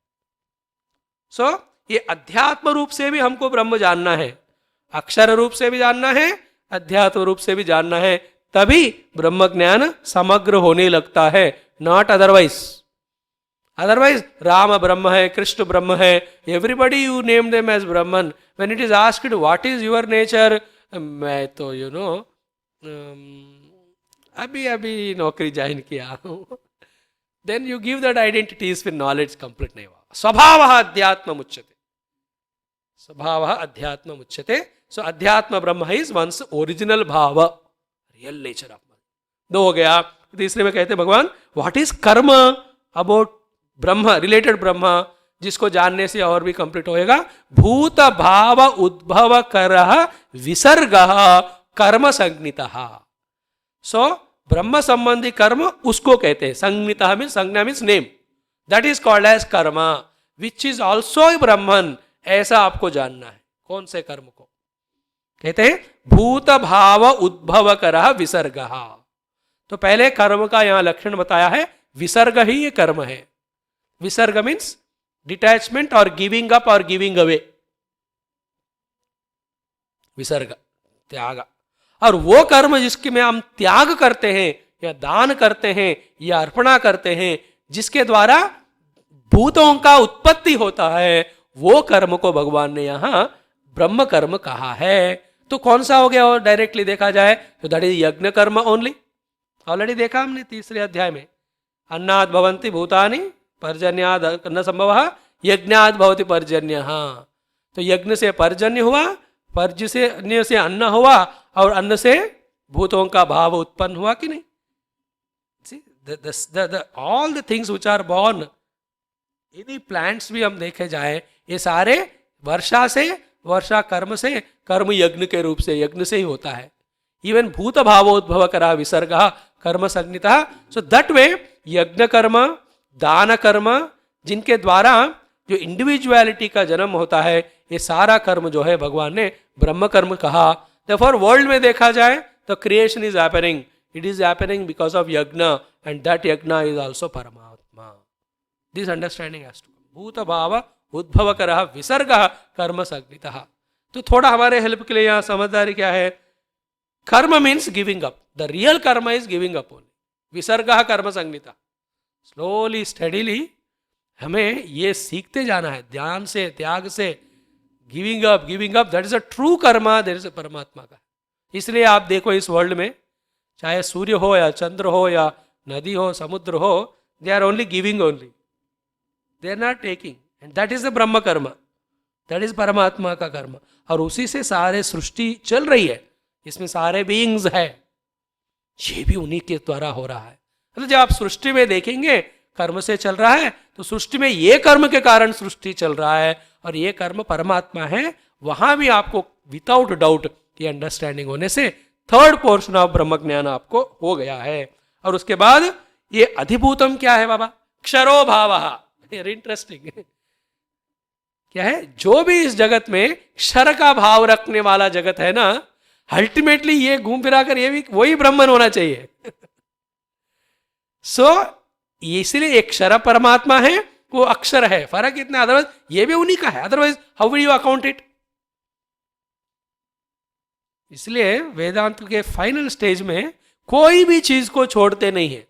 सो ये अध्यात्म रूप से भी हमको ब्रह्म जानना है, अक्षर रूप से भी जानना है, अध्यात्म रूप से भी जानना है. तभी ब्रह्म ज्ञान समग्र होने लगता है, नॉट अदरवाइज. अदरवाइज राम ब्रह्म है, कृष्ण ब्रह्म है, everybody you name them as Brahman. When it is asked what is your nature, मैं तो यू नो अभी अभी नौकरी ज्वाइन किया हूं. Then you give that identities, फिर नॉलेज कंप्लीट नहीं हुआ. स्वभाव अध्यात्म उच्यते. स्वभाव अध्यात्म उच्यते. सो अध्यात्म ब्रह्म इज वंस ओरिजिनल भाव, रियल नेचर ऑफ मन. दो हो गया. तीसरे में कहते भगवान व्हाट इज कर्म अबाउट ब्रह्म, रिलेटेड ब्रह्म, जिसको जानने से और भी कंप्लीट होएगा. भूत भाव उद्भव करः विसर्गः कर्म संज्ञितः. सो ब्रह्म संबंधी कर्म उसको कहते हैं. संज्ञितः मीन्स, संज्ञा means name. That is called as कर्म, विच इज ऑल्सो ब्रह्मन. ऐसा आपको जानना है. कौन से कर्म को कहते हैं? भूत भाव उद्भव करः विसर्गः. तो पहले कर्म का यहां लक्षण बताया है. विसर्ग ही ये कर्म है. विसर्ग मीन्स डिटैचमेंट और गिविंग अप और गिविंग अवे. विसर्ग, त्याग। और वो कर्म जिसके में हम त्याग करते हैं या दान करते हैं या अर्पणा करते हैं, जिसके द्वारा भूतों का उत्पत्ति होता है, वो कर्म को भगवान ने यहां ब्रह्म कर्म कहा है। तो कौन सा हो गया? और डायरेक्टली देखा जाए तो दैट इज यज्ञ कर्म ओनली। ऑलरेडी देखा हमने तीसरे अध्याय में, अन्नाद भवन्ति भूतानि पर्जन्याद न संभव यज्ञाद भवति पर्जन्य। तो यज्ञ से पर्जन्य हुआ, पर्जन्य से अन्न हुआ, और अन्न से भूतों का भाव उत्पन्न हुआ कि नहीं? All the things which are born, any plants भी हम देखे जाए, ये सारे वर्षा से, वर्षा कर्म से, कर्म यज्ञ के रूप से, यज्ञ से ही होता है। इवन भूत भावोद्भव करा विसर्ग कर्म संज्ञिता। सो दैट वे यज्ञ कर्म, दान कर्म, जिनके द्वारा जो इंडिविजुअलिटी का जन्म होता है, ये सारा कर्म जो है भगवान ने ब्रह्म कर्म कहा। देयरफॉर वर्ल्ड में देखा जाए तो creation is happening, it is happening because of यज्ञ, एंड दैट यज्ञ इज ऑल्सो परमात्मा। This understanding has to come. भूत भाव उद्भव करः विसर्ग कर्म संज्ञितः। तो थोड़ा हमारे हेल्प के लिए यहाँ समझदारी क्या है? कर्म means giving up, the real कर्म इज गिविंग अप ओनली। विसर्ग कर्म संज्ञिता। स्लोली स्टडीली हमें ये सीखते जाना है, ध्यान से, त्याग से। Giving up, that is a true Karma, that is अ परमात्मा का। इसलिए आप देखो इस वर्ल्ड में, चाहे सूर्य हो या चंद्र हो या नदी हो, समुद्र हो, they are only giving only, they are not taking, and that is the ब्रह्म कर्म, दैट इज परमात्मा का कर्म। और उसी से सारे सृष्टि चल रही है, इसमें सारे बीइंग्स है, ये भी उन्हीं के द्वारा हो रहा है। मतलब जब आप सृष्टि में देखेंगे कर्म से चल रहा है, तो सृष्टि में ये कर्म के कारण सृष्टि चल रहा है, और ये कर्म परमात्मा है। वहां भी आपको विदाउट डाउट ये अंडरस्टैंडिंग होने से थर्ड पोर्शन ऑफ ब्रह्म ज्ञान आपको हो गया है। और उसके बाद ये अधिभूतम क्या है बाबा? क्षरो भावः। Very interesting. क्या है? जो भी इस जगत में क्षर का भाव रखने वाला जगत है ना, अल्टीमेटली ये घूम फिरा कर ये भी वही ब्रह्मन होना चाहिए। सो इसलिए एक क्षर परमात्मा है, वो अक्षर है, फर्क इतना, अदरवाइज ये भी उन्हीं का है, otherwise how will you account it? इसलिए वेदांत के फाइनल स्टेज में कोई भी चीज को छोड़ते नहीं है,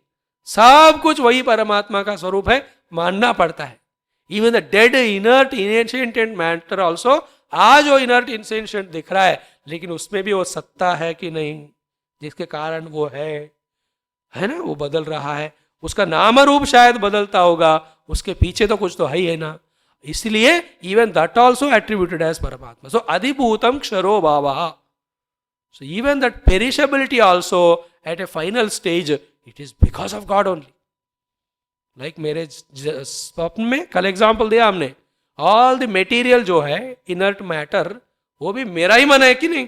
सब कुछ वही परमात्मा का स्वरूप है, मानना पड़ता है। Even the dead inert innocent matter also, आज वो इनर्ट इनसेंट दिख रहा है, लेकिन उसमें भी वो सत्ता है कि नहीं, जिसके कारण वो है ना, वो बदल रहा है, उसका नाम रूप शायद बदलता होगा, उसके पीछे तो कुछ तो है ही है ना। इसलिए even that also attributed as परमात्मा। सो अधिभूतम क्षरो भावः। So even that perishability also at a final stage, it is because of God only. Like मेरे स्वप्न में कल एग्जाम्पल दिया हमने, ऑल द मेटीरियल जो है इनर्ट मैटर, वो भी मेरा ही मन है कि नहीं?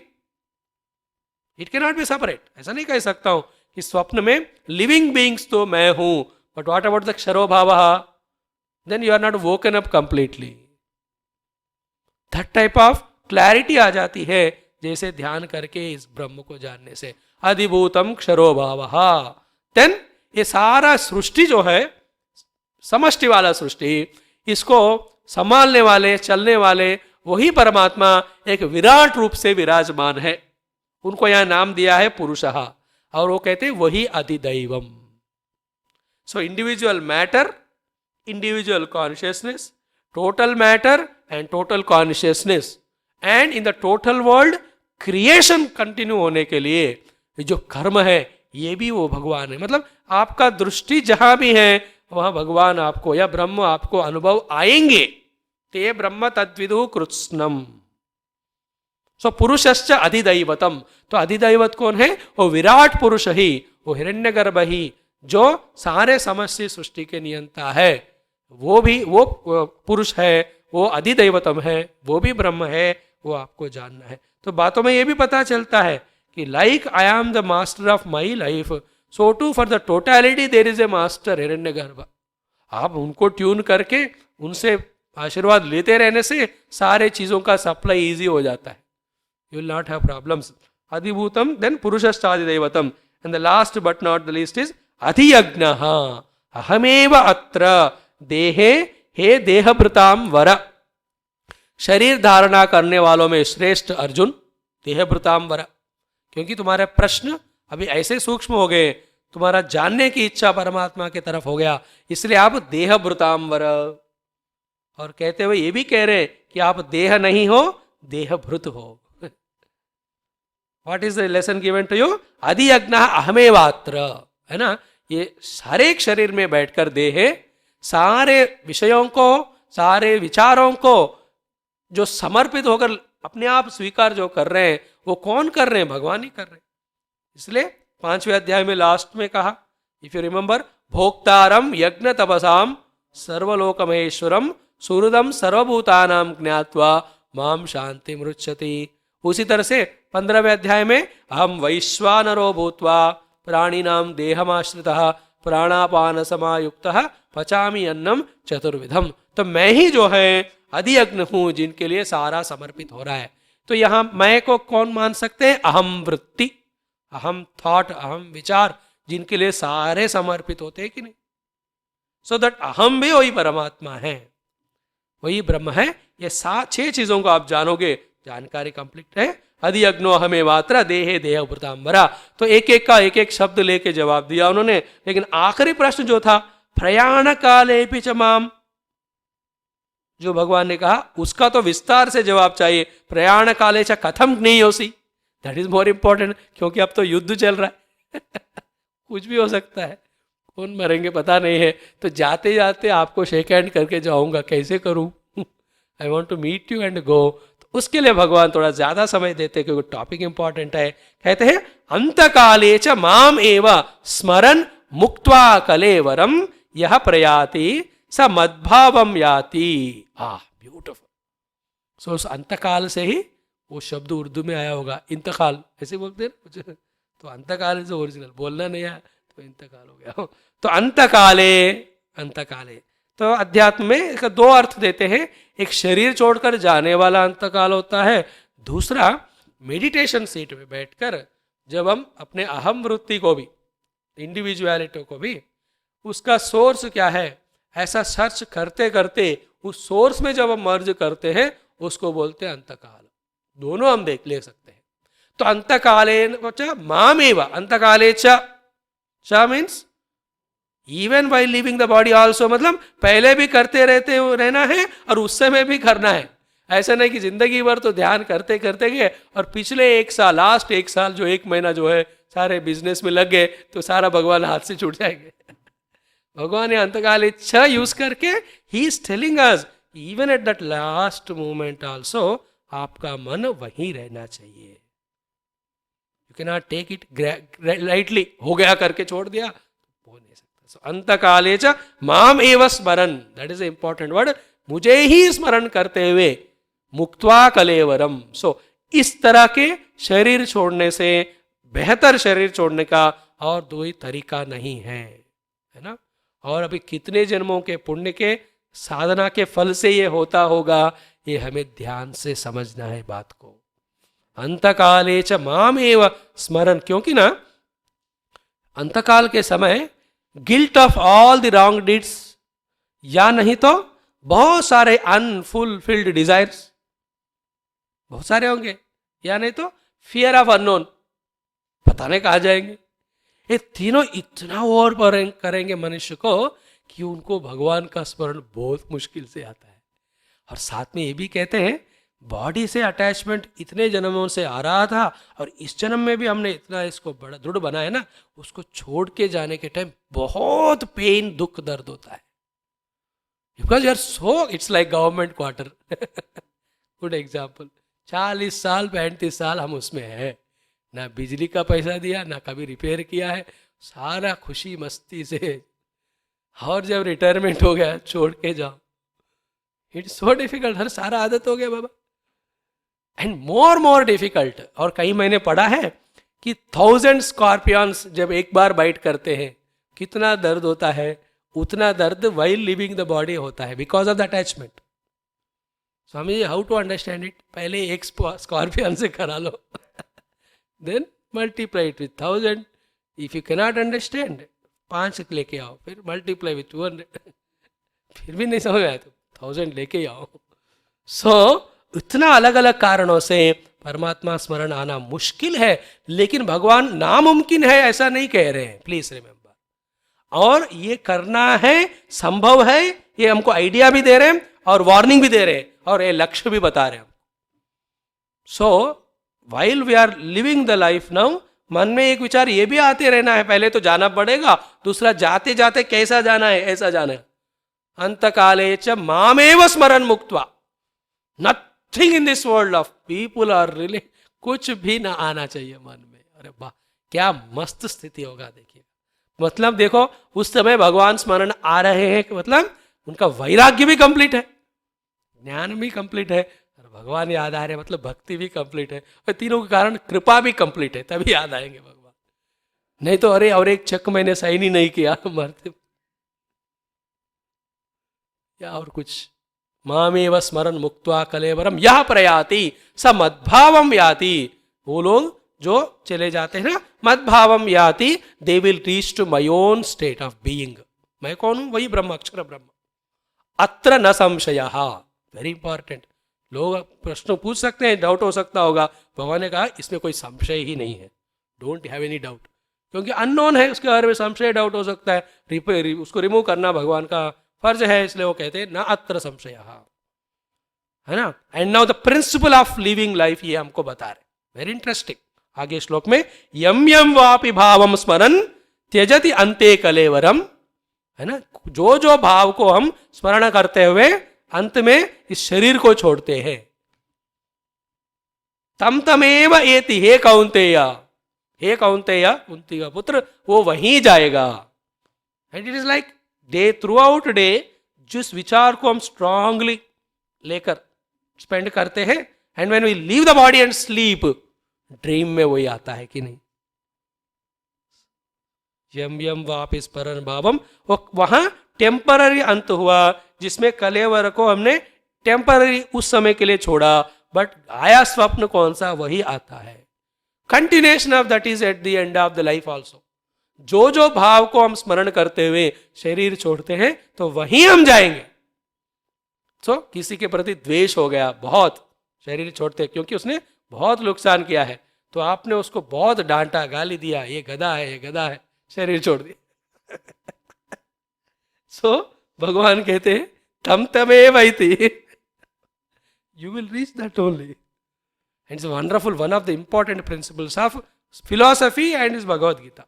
It can not be separate. ऐसा नहीं कह सकता हूं कि स्वप्न में लिविंग बीइंग्स तो मैं हूं, बट व्हाट अबाउट द क्षरो भावः? Then you are not woken up completely. That type of clarity आ जाती है जैसे ध्यान करके इस ब्रह्म को जानने से। अधिभूतम क्षरो भावः। देन ये सारा सृष्टि जो है, समष्टि वाला सृष्टि, इसको संभालने वाले, चलने वाले वही परमात्मा एक विराट रूप से विराजमान है। उनको यहां नाम दिया है पुरुषः, और वो कहते हैं वही अधिदैवम। So individual matter, individual consciousness, total matter and total consciousness, and in the total world creation continue होने के लिए जो कर्म है, ये भी वो भगवान है। मतलब आपका दृष्टि जहां भी है वहां भगवान आपको या ब्रह्म आपको अनुभव आएंगे। ते ब्रह्म तद्विदु कृत्स्नम। सो पुरुषश्च अधिदैवतम। तो अधिदैवत कौन है? वो विराट पुरुष ही, वो हिरण्यगर्भ ही, जो सारे समष्टि सृष्टि के नियंता है, वो भी वो पुरुष है, वो अधिदैवतम है, वो भी ब्रह्म है, वो आपको जानना है। तो बातों में ये भी पता चलता है कि like I am the master of my life, so too for the totality there is a master हिरण्यगर्भ। आप उनको ट्यून करके उनसे आशीर्वाद लेते रहने से सारे चीजों का सप्लाई इजी हो जाता है। You will not have problems. अधिभूतम, देन पुरुषश्चाधिदैवतम, and the last but not the least is अधियज्ञः। अहमेव अत्र देहे हे देहभृताम वर। शरीर धारणा करने वालों में श्रेष्ठ अर्जुन, देहभृतांबर, क्योंकि तुम्हारे प्रश्न अभी ऐसे सूक्ष्म हो गए, तुम्हारा जानने की इच्छा परमात्मा की तरफ हो गया, इसलिए आप देहभृतांबर। और कहते हुए ये भी कह रहे कि आप देह नहीं हो, देहभृत हो। What is the lesson given to you? अधियज्ञ अहमेवात्र, है ना। ये सारे एक शरीर में बैठकर देह सारे विषयों को, सारे विचारों को जो समर्पित होकर अपने आप स्वीकार जो कर रहे हैं, वो कौन कर रहे हैं? भगवान ही कर रहे हैं। इसलिए 5वें अध्याय में लास्ट में कहा, इफ यू रिमेंबर, भोक्तारम यज्ञ तपसाम सर्वलोक महेश्वरम सुहृदम सर्वभूतानाम ज्ञात्वा माम शांति मृच्छति। उसी तरह से 15वें अध्याय में हम वैश्वानरो भूत्वा प्राणिनाम देहमाश्रितः प्राणापान समायुक्तः पचामि अन्नम चतुर्विधम। तो मैं ही जो है अधियज्ञ हूं, जिनके लिए सारा समर्पित हो रहा है। तो यहां मैं को कौन मान सकते हैं? अहम वृत्ति, अहम थॉट, अहम विचार, जिनके लिए सारे समर्पित होते हैं कि नहीं। सो दैट अहम भी वही परमात्मा है, वही ब्रह्म है। ये 6 चीजों को आप जानोगे, जानकारी कंप्लीट है। अधियज्ञो हमें मात्रा देहे देह भृतांबरा। तो एक एक का एक एक शब्द लेके जवाब दिया उन्होंने। लेकिन आखिरी प्रश्न जो था, प्रयाण काले च माम, जो भगवान ने कहा उसका तो विस्तार से जवाब चाहिए। प्रयाण काले च कथम ज्ञेयोसि, दैट इज मोर इंपॉर्टेंट, क्योंकि अब तो युद्ध चल रहा है। कुछ भी हो सकता है, कौन मरेंगे पता नहीं है। तो जाते जाते आपको शेक हैंड करके जाऊंगा, कैसे करूं? I want to meet you and go. तो उसके लिए भगवान थोड़ा ज्यादा समय देते, क्योंकि टॉपिक इंपॉर्टेंट है। कहते हैं अंतकाले च माम एव स्मरन मुक्त्वा कलेवरम यह प्रयाति स मद्भावम याति। ब्यूटिफुल। सो उस अंतकाल से ही वो शब्द उर्दू में आया होगा, इंतकाल ऐसे बोलते हैं कुछ। तो अंतकाल इज ओरिजिनल, बोलना नहीं आया तो इंतकाल हो गया। तो अंतकाले, अंतकाले तो अध्यात्म में इसका 2 अर्थ देते हैं। एक शरीर छोड़कर जाने वाला अंतकाल होता है, दूसरा मेडिटेशन सीट में बैठकर जब हम अपने अहम वृत्ति को भी, इंडिविजुअलिटी को भी, उसका सोर्स क्या है ऐसा सर्च करते करते उस सोर्स में जब हम मर्ज करते हैं, उसको बोलते हैं अंतकाल। दोनों हम ले सकते हैं। तो अंतकाले मामेव, अंतकाले च means even by living the body also, मतलब पहले भी करते रहते रहना है और उस समय भी करना है। ऐसा नहीं कि जिंदगी भर तो ध्यान करते करते गए और पिछले 1 साल, लास्ट 1 साल जो 1 महीना जो है सारे बिजनेस में लग गए, तो सारा भगवान हाथ से छूट जाएंगे। भगवान ने अंतकाल इच्छा यूज करके ही is telling us even at that last moment also आपका मन वहीं रहना चाहिए। You can not take it lightly, हो गया करके छोड़ दिया, हो नहीं सकता। सो अंतकाले च माम एव स्मरन, दैट इज इंपॉर्टेंट वर्ड, मुझे ही स्मरण करते हुए मुक्त्वा कलेवरम। सो इस तरह के शरीर छोड़ने से बेहतर शरीर छोड़ने का और कोई तरीका नहीं है ना। और अभी कितने जन्मों के पुण्य के साधना के फल से ये होता होगा, ये हमें ध्यान से समझना है बात को। अंतकाले च माम एव स्मरण, क्योंकि ना अंतकाल के समय guilt of all the wrong deeds, या नहीं तो बहुत सारे अनफुलफिल्ड डिजायर्स बहुत सारे होंगे, या नहीं तो फियर ऑफ अननोन, पता नहीं कहाँ जाएंगे। ये तीनों इतना ओवर करेंगे मनुष्य को कि उनको भगवान का स्मरण बहुत मुश्किल से आता है। और साथ में ये भी कहते हैं बॉडी से अटैचमेंट इतने जन्मों से आ रहा था और इस जन्म में भी हमने इतना इसको बड़ा दृढ़ बनाया ना, उसको छोड़ के जाने के टाइम बहुत पेन, दुख, दर्द होता है। Because you are so, it's like government quarter. Good example. 40 साल 35 साल हम उसमें है, ना बिजली का पैसा दिया, ना कभी रिपेयर किया है, सारा खुशी मस्ती से। और जब रिटायरमेंट हो गया छोड़ के जाओ, इट्स सो डिफिकल्ट। हर सारा आदत हो गया बाबा, एंड मोर डिफिकल्ट। और कहीं मैंने पढ़ा है कि 1000 स्कॉर्पियंस जब एक बार बाइट करते हैं कितना दर्द होता है, उतना दर्द वाइल लिविंग द बॉडी होता है, because of the attachment. Swami ji, how to understand it? पहले एक स्कॉर्पियन से करा लो, then multiply it with 1000. If you cannot understand, 5 लेके आओ, फिर multiply with 200. फिर भी नहीं समझ आया तो 1000 लेके आओ। सो इतना अलग अलग कारणों से परमात्मा स्मरण आना मुश्किल है, लेकिन भगवान नामुमकिन है ऐसा नहीं कह रहे हैं, प्लीज रिमेंबर। और ये करना है, संभव है, ये हमको आइडिया भी दे रहे हैं और वार्निंग भी दे रहे हैं और ये लक्ष्य भी बता रहे हैं। So while we are living the life now, मन में एक विचार ये भी आते रहना है, पहले तो जाना पड़ेगा, दूसरा जाते जाते कैसा जाना है, ऐसा जाना है। अंत काले च मामेव स्मरण मुक्त्वा, nothing in this world of people are really, कुछ भी ना आना चाहिए मन में। अरे वाह, क्या मस्त स्थिति होगा, देखिए। मतलब देखो, उस समय भगवान स्मरण आ रहे हैं, मतलब उनका वैराग्य भी कंप्लीट है, ज्ञान भी कंप्लीट है, और भगवान याद आ रहे हैं, मतलब भक्ति भी कंप्लीट है, और तीनों के कारण कृपा भी कंप्लीट है, तभी याद आएंगे भगवान। नहीं तो अरे और एक चेक मैंने साइन ही नहीं किया, मरते या और कुछ। मामेव स्मरण मुक्त्वा कलेवरम यह प्रयाति स मद्भावम याति, वो लोग जो चले जाते हैं ना मद्भावम याति, they will reach to my own state of being. मैं कौन हूं? वही ब्रह्म, अक्षर ब्रह्म। अत्र न संशयः, वेरी इंपॉर्टेंट। लोग प्रश्न पूछ सकते हैं, डाउट हो सकता होगा, भगवान ने कहा इसमें कोई संशय ही नहीं है, डोंट हैव एनी डाउट, क्योंकि अननोन है, उसके बारे में संशय डाउट हो सकता है, उसको रिमूव करना भगवान का फर्ज है, इसलिए वो कहते हैं न अत्र संशयः, है ना। And now the principle of living life ये हमको बता रहे, वेरी इंटरेस्टिंग। आगे श्लोक में यम यम वापि भावम स्मरन त्यजति अंते कलेवरम, है ना, जो जो भाव को हम स्मरण करते हुए अंत में इस शरीर को छोड़ते हैं। तम तमेव एति, हे कौन्तेय, हे कौन्तेय, कुंती का पुत्र, वो वहीं जाएगा। And it is like day, throughout day जिस विचार को हम स्ट्रांगली लेकर स्पेंड करते हैं, and when we leave the body and sleep, dream में वही आता है कि नहीं। यम यम वापिस स्मरण भावम, वो वहां टेम्पररी अंत हुआ, जिसमें कलेवर को हमने टेम्पररी उस समय के लिए छोड़ा, बट आया स्वप्न कौन सा, वही आता है। Continuation of that is at the end of the life also. जो जो भाव को हम स्मरण करते हुए शरीर छोड़ते हैं, तो वहीं हम जाएंगे। किसी के प्रति द्वेष हो गया बहुत, शरीर छोड़ते, क्योंकि उसने बहुत नुकसान किया है, तो आपने उसको बहुत डांटा, गाली दिया, ये गधा है, ये गधा है, शरीर छोड़ दिया। भगवान कहते हैं तम तमेव इति, you will reach that only. And it's wonderful, one of the important principles of philosophy and is Bhagavad Gita.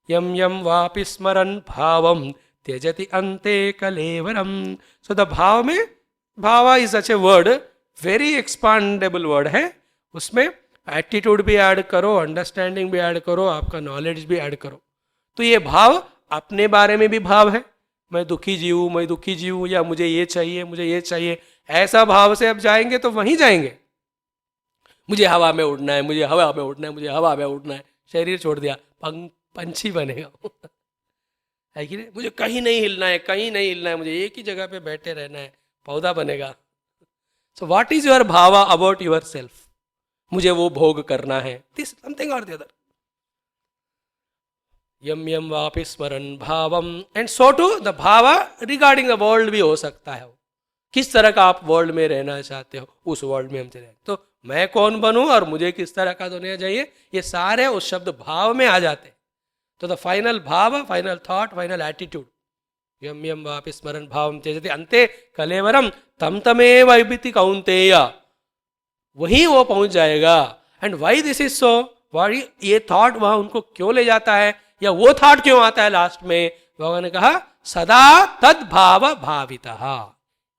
Yam yam vapi smaran bhavam त्यजति ante kalevaram. So the भाव में, भावा is such a word, very expandable word है, उसमें एटीट्यूड भी ऐड करो, अंडरस्टैंडिंग भी ऐड करो, आपका नॉलेज भी ऐड करो। तो ये भाव अपने बारे में भी भाव है, मैं दुखी जीव, मैं दुखी जीव, या मुझे ये चाहिए, मुझे ये चाहिए, ऐसा भाव से अब जाएंगे तो वहीं जाएंगे। मुझे हवा में उड़ना है, मुझे हवा में उड़ना है, मुझे हवा में उड़ना है, शरीर छोड़ दिया, पंछी बनेगा है कि नहीं। मुझे कहीं नहीं हिलना है, कहीं नहीं हिलना है, मुझे एक ही जगह पे बैठे रहना है, पौधा बनेगा। सो व्हाट इज योर भावा अबाउट योर सेल्फ? मुझे वो भोग करना है, दिस समथिंग और द अदर। यम यम वापि स्मरण भावम, एंड सो टू द भावा रिगार्डिंग द वर्ल्ड भी हो सकता है। किस तरह का आप वर्ल्ड में रहना चाहते हो, उस वर्ल्ड में हम चले, तो मैं कौन बनूं और मुझे किस तरह का दुनिया चाहिए, ये सारे उस शब्द भाव में आ जाते हैं। तो द फाइनल भाव, फाइनल थॉट, फाइनल एटीट्यूड, यम यम वापि स्मरण भावम त्यजति अन्ते कलेवरम तम तमेव इति कौन्तेय, वहीं वो पहुंच जाएगा। And why this is so, why ये थॉट वहां उनको क्यों ले जाता है, या वो थॉट क्यों आता है लास्ट में? भगवान ने कहा सदा तद भाव भावितः।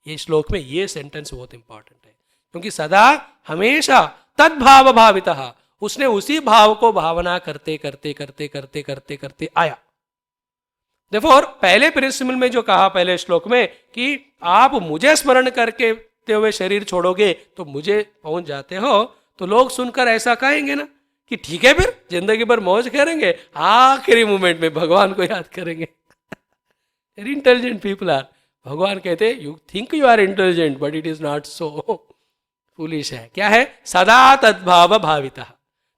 ये श्लोक में ये सेंटेंस बहुत इंपॉर्टेंट है, क्योंकि सदा, हमेशा, तद भाव भावितः, उसने उसी भाव को भावना करते करते करते करते करते करते आया। देखो, पहले प्रिंसिपल में जो कहा पहले श्लोक में कि आप मुझे स्मरण करके हुए शरीर छोड़ोगे तो मुझे पहुंच जाते हो, तो लोग सुनकर ऐसा कहेंगे ना कि ठीक है, फिर जिंदगी भर मौज करेंगे, आखिरी मोमेंट में भगवान को याद करेंगे। वेरी इंटेलिजेंट पीपल आर, भगवान कहते you think you are intelligent but it is not so, foolish है। क्या है? सदा तद्भाव भाविता।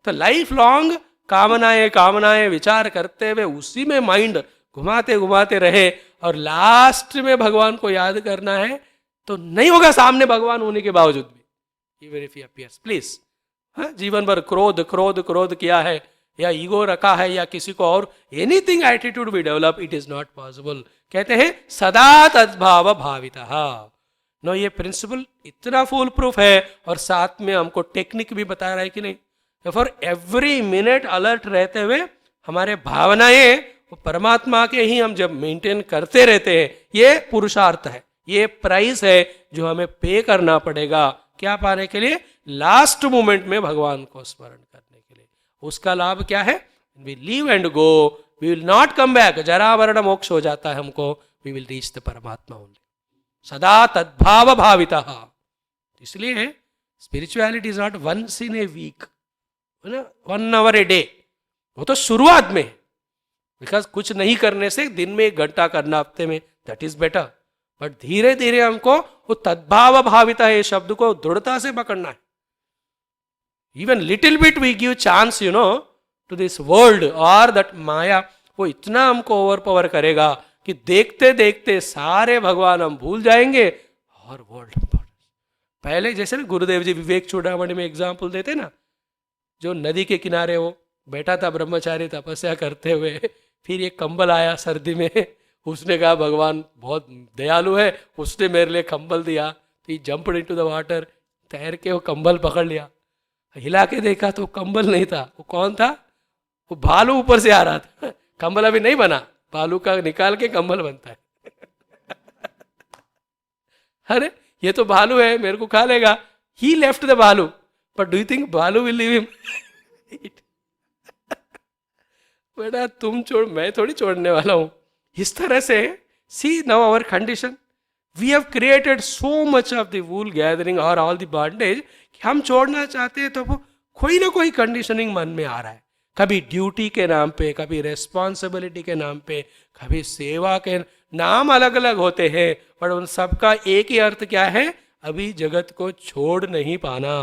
तो लाइफ लॉन्ग कामनाएं कामनाएं विचार करते हुए उसी में माइंड घुमाते घुमाते रहे, और लास्ट में भगवान को याद करना है तो नहीं होगा सामने भगवान होने के बावजूद भी, even if he appears. Please हाँ, जीवन भर क्रोध क्रोध क्रोध किया है या ईगो रखा है या किसी को और anything attitude we develop, it is not possible. कहते हैं सदा तद्भाव भावितः। नो, ये प्रिंसिपल इतना फुल प्रूफ है और साथ में हमको टेक्निक भी बता रहा है कि नहीं। फॉर एवरी मिनट अलर्ट रहते हुए हमारे भावनाएं वो परमात्मा के ही हम जब मेंटेन करते रहते हैं, ये पुरुषार्थ है, ये प्राइस है जो हमें पे करना पड़ेगा। क्या पाने के लिए? लास्ट मोमेंट में भगवान को स्मरण करने के लिए। उसका लाभ क्या है? We leave and go, we will not come back. जरा वर्ण मोक्ष हो जाता है हमको, वी विल रीच द परमात्मा ओनली। सदा तद्भाव भावितः। इसलिए spirituality is not once in a week, 1 hour a day, वो तो शुरुआत में। बिकॉज कुछ नहीं करने से दिन में 1 घंटा करना हफ्ते में, दैट इज बेटर। बट धीरे धीरे हमको वो तद्भाव भाविता है शब्द को दृढ़ता से पकड़ना है। Even little bit we give chance to this world और दैट माया, वो इतना हमको ओवर पावर करेगा कि देखते देखते सारे भगवान हम भूल जाएंगे और वर्ल्ड। पहले जैसे ना गुरुदेव जी विवेक चूड़ामणि में एग्जाम्पल देते ना, जो नदी के किनारे वो बैठा था ब्रह्मचारी तपस्या करते हुए, फिर ये कंबल आया सर्दी में, उसने कहा भगवान बहुत दयालु है, उसने मेरे लिए कंबल दिया। तो ही जंप्ड इनटू द वाटर, तैर के वो कंबल पकड़ लिया, हिला के देखा तो कंबल नहीं था। वो कौन था? वो भालू ऊपर से आ रहा था। कंबल अभी नहीं बना, भालू का निकाल के कंबल बनता है। अरे ये तो भालू है, मेरे को खा लेगा। ही लेफ्ट द भालू, बट डू यू थिंक भालू विल लीव हिम? बेटा तुम छोड़, मैं थोड़ी छोड़ने वाला हूं। इस तरह से see now our condition, we have created so much of the wool gathering और ऑल द बॉन्डेज कि हम छोड़ना चाहते हैं तो वो कोई ना कोई कंडीशनिंग मन में आ रहा है। कभी ड्यूटी के नाम पे, कभी रेस्पॉन्सिबिलिटी के नाम पे, कभी सेवा के नाम अलग अलग होते हैं, पर उन सबका एक ही अर्थ क्या है? अभी जगत को छोड़ नहीं पाना।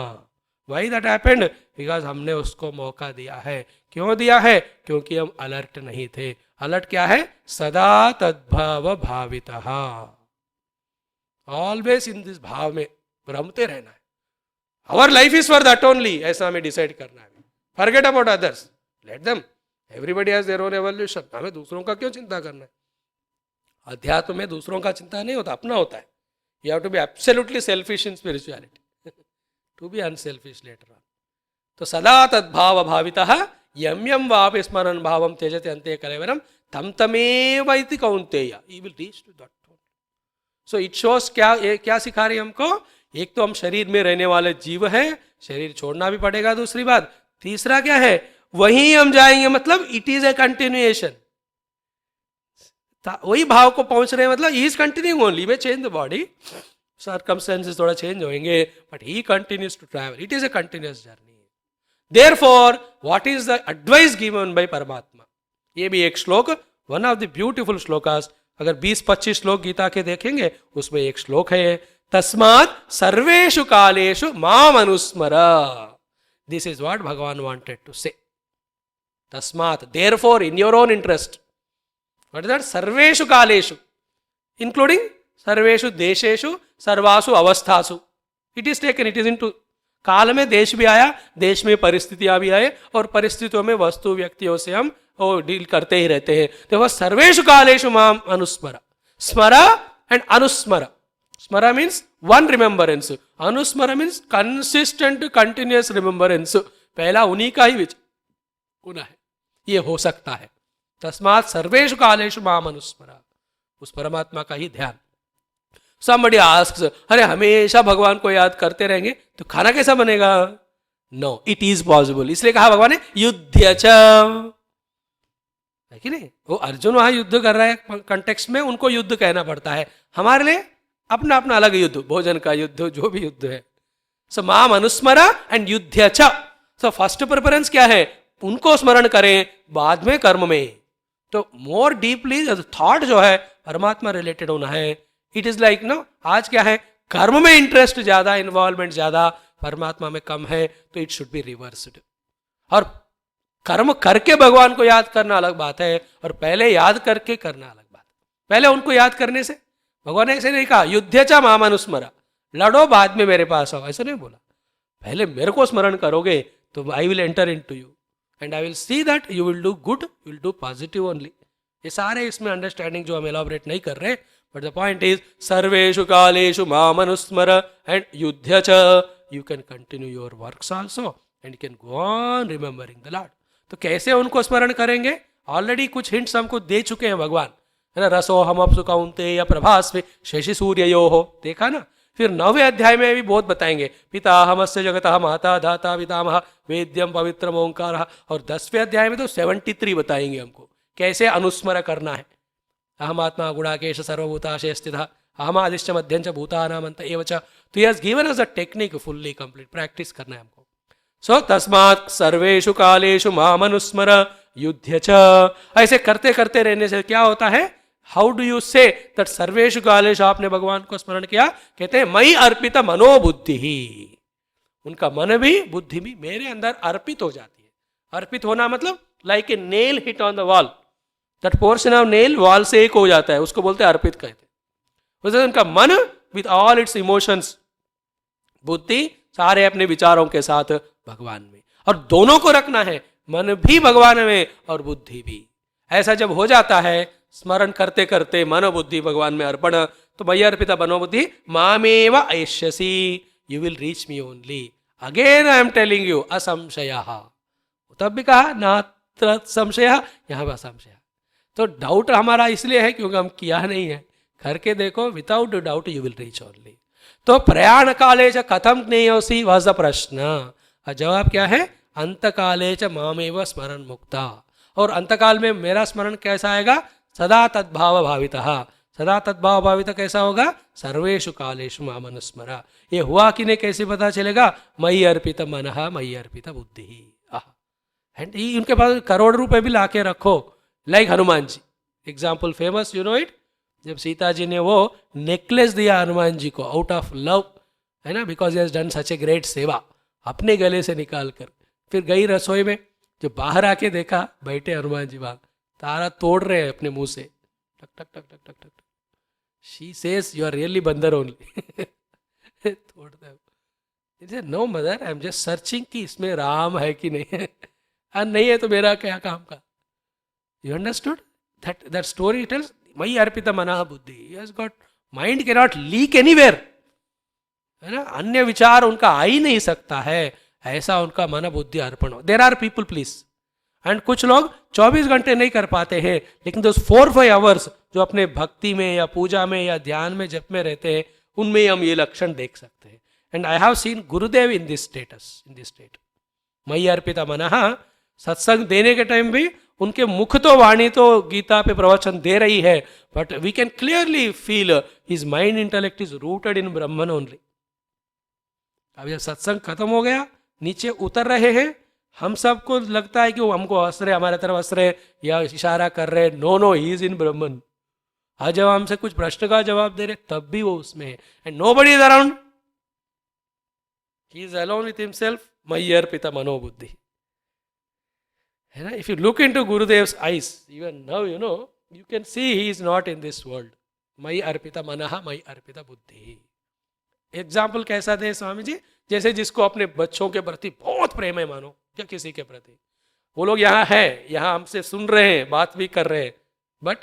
Why that happened? Because हमने उसको मौका दिया है। क्यों दिया है? क्योंकि हम अलर्ट नहीं थे। अलर्ट क्या है? सदा तद्भाव भावितः, ऑलवेज इन दिस भाव में रमते रहना है। Our life is for that only, ऐसा हमें डिसाइड करना है। Forget about others, let them, everybody has their own evolution. हमें दूसरों का क्यों चिंता करना है? अध्यात्म में दूसरों का चिंता नहीं होता, अपना होता है। You have to be absolutely selfish in spirituality, to be unselfish later on. तो सदा तद्भाव भावितः यम यम वापि स्मरण भावम त्यजति अन्ते कलेवरम तम तमेव इति कौन्तेय, he will reach to that. So it shows क्या सिखा रही है हमको? एक तो हम शरीर में रहने वाले जीव हैं, शरीर छोड़ना भी पड़ेगा। दूसरी बात, तीसरा क्या है? वहीं हम जाएंगे, मतलब इट इज ए कंटिन्यूएशन। वही भाव को पहुंच रहे हैं, मतलब he is continuing only, we change the body, circumstances थोड़ा चेंज होंगे, but he continues to travel. It is a continuous journey. Therefore, what is the advice given by परमात्मा? ये भी एक श्लोक, one of the beautiful shlokas. अगर 20-25 श्लोक गीता के देखेंगे, उसमें एक श्लोक है, तस्मात् सर्वेषु कालेषु माम अनुस्मर। दिस इज व्हाट भगवान वांटेड टू से। तस्मात्, therefore, in your own interest. What is that? सर्वेषु कालेषु, including सर्वेषु देशेषु, सर्वासु अवस्थासु। It is taken, it is into, काल में देश भी आया, देश में परिस्थितियां भी आए, और परिस्थितियों में वस्तु व्यक्तियों से हम डील करते ही रहते हैं। तो वह सर्वेषु कालेषु माम अनुस्मर। स्मर एंड अनुस्मर। स्मर मीन्स वन रिमेंबरेंस, अनुस्मर मीन्स कंसिस्टेंट कंटिन्यूअस रिमेंबरेंस। पहला उन्हीं का ही होना है, ये हो सकता है। तस्मात् सर्वेषु कालेषु माम अनुस्मर, उस परमात्मा का ही ध्यान। Somebody asks, अरे हमेशा भगवान को याद करते रहेंगे तो खाना कैसा बनेगा? No, it is possible. इसलिए कहा भगवान ने युद्ध च, है कि नहीं? वो अर्जुन वहां युद्ध कर रहा है कंटेक्स्ट में, उनको युद्ध कहना पड़ता है। हमारे लिए अपना अपना अलग युद्ध, भोजन का युद्ध, जो भी युद्ध है। सो माम अनुस्मरा एंड युद्ध च। सो फर्स्ट प्रेफरेंस क्या है? उनको स्मरण करें, बाद में कर्म में। तो मोर डीपली थॉट जो है परमात्मा रिलेटेड होना है। इट इज लाइक नो, आज क्या है, कर्म में इंटरेस्ट ज्यादा, इन्वॉल्वमेंट ज्यादा, परमात्मा में कम है, तो इट शुड बी रिवर्स्ड। और कर्म करके भगवान को याद करना अलग बात है, और पहले याद करके करना अलग बात है। पहले उनको याद करने से, भगवान ने ऐसे नहीं कहा युद्ध च माम अनुस्मरा, लड़ो बाद में मेरे पास आओ, ऐसा नहीं बोला। पहले मेरे को स्मरण करोगे तो I will enter into you and I will see that you will do good, you will do positive only. ये सारे इसमें अंडरस्टैंडिंग जो हम एलॉबरेट नहीं कर रहे, बट द पॉइंट इज सर्वेषु कालेषु माम अनुस्मर एंड युध्य च, you can continue your works also and you can go on remembering the Lord. तो कैसे उनको स्मरण करेंगे? ऑलरेडी कुछ हिंट्स हमको दे चुके हैं भगवान, है ना। रसो हम अपसु कौन्तेय या प्रभास्वे शशि सूर्ययो हो, देखा ना। फिर 9वें अध्याय में भी बहुत बताएंगे, पिता हमस्य जगतः माता धाता पितामह वेद्यम पवित्रम ओंकार। और 10वें अध्याय में तो 73 बताएंगे हमको कैसे अनुस्मर करना है। अहमात्मा गुणाकेश सर्वभूताशय स्थित अहमादिश्च मध्यंच भूतानाम अंत एव च। तो he has given us the technique fully complete, practice करना है हमको। सो तस्मात् सर्वेषु कालेषु माम अनुस्मर युध्य च। ऐसे करते करते रहने से क्या होता है? How do you say that सर्वेषु कालेषु आपने भगवान को स्मरण किया? कहते हैं मई अर्पित मनोबुद्धि ही, उनका मन भी बुद्धि भी मेरे अंदर अर्पित हो जाती है। अर्पित होना मतलब like a nail hit on the wall, that portion of nail wall से एक हो जाता है, उसको बोलते हैं अर्पित कहते हैं। उनका मन विथ ऑल इट्स इमोशंस, बुद्धि सारे अपने विचारों के साथ भगवान में, और दोनों को रखना है, मन भी भगवान में और बुद्धि भी। ऐसा जब हो जाता है स्मरण करते करते मन बुद्धि भगवान में अर्पण, तो मयि अर्पिता मनोबुद्धि मामेव ऐष्यसि, you will reach me only. Again I am telling you असंशय, तब भी कहा नात्र संशय, यहां पर संशय। तो डाउट हमारा इसलिए है क्योंकि हम किया नहीं है, करके देखो, without doubt you will reach only. तो प्रयाण काले च कथम ज्ञेयोसि वाज द प्रश्न। जवाब क्या है? अंत काले च मामेव स्मरण मुक्ता। और अंतकाल में मेरा स्मरण कैसा आएगा? सदा तद्भाव भावितः। सदा तद्भाव भावित कैसा होगा? सर्वेषु कालेषु माम अनुस्मर। ये हुआ कि नहीं कैसे पता चलेगा? मयि अर्पित मनः मयि अर्पित बुद्धि। एंड उनके पास करोड़ रुपए भी लाके रखो, like Hanuman ji example famous, you know it. जब सीता जी ने वो नेकलेस दिया हनुमान जी को आउट ऑफ लव, है ना, because he has done such a great सेवा, अपने गले से निकाल कर, फिर गई रसोई में, जो बाहर आके देखा बैठे हनुमान जी वहां तारा तोड़ रहे हैं अपने मुंह से, टक टक टक टक टक टक। She says you are really bandar only. तोड़ दे। No mother, I am just searching कि इसमें राम है कि नहीं है, और नहीं है तो मेरा क्या काम का। You understood that story tells मयि अर्पित मनः बुद्धि। He has got mind can not leak anywhere, है ना, अन्य विचार उनका आ ही नहीं सकता है, ऐसा उनका मन बुद्धि अर्पण हो। There are people please, and कुछ लोग 24 घंटे नहीं कर पाते हैं, लेकिन दोस 4-5 आवर्स जो अपने भक्ति में या पूजा में या ध्यान में जप में रहते हैं, उनमें हम ये लक्षण देख सकते हैं। And I have seen Gurudev in this status, in this state. मयि अर्पित मनः, सत्संग देने के टाइम भी उनके मुख तो वाणी तो गीता पे प्रवचन दे रही है, but we can clearly feel his mind intellect is rooted in Brahman only. अब जब सत्संग खत्म हो गया, नीचे उतर रहे हैं, हम सबको लगता है कि वो हमको हंस रहे, हमारे तरफ हंस रहे या इशारा कर रहे, no no he is in Brahman. आज जब हमसे कुछ प्रश्न का जवाब दे रहे, तब भी वो उसमें है, and nobody is around, he is alone with himself. मयि अर्पित मनोबुद्धि, है ना। If you look into Gurudev's eyes, even now you know, you can see he is not in this world. मयि अर्पित मनः मयि अर्पित बुद्धि। एग्जाम्पल कैसा दे स्वामी जी? जैसे जिसको अपने बच्चों के प्रति बहुत प्रेम है, मानो क्या किसी के प्रति, वो लोग यहाँ है, यहाँ हमसे सुन रहे हैं, बात भी कर रहे हैं, बट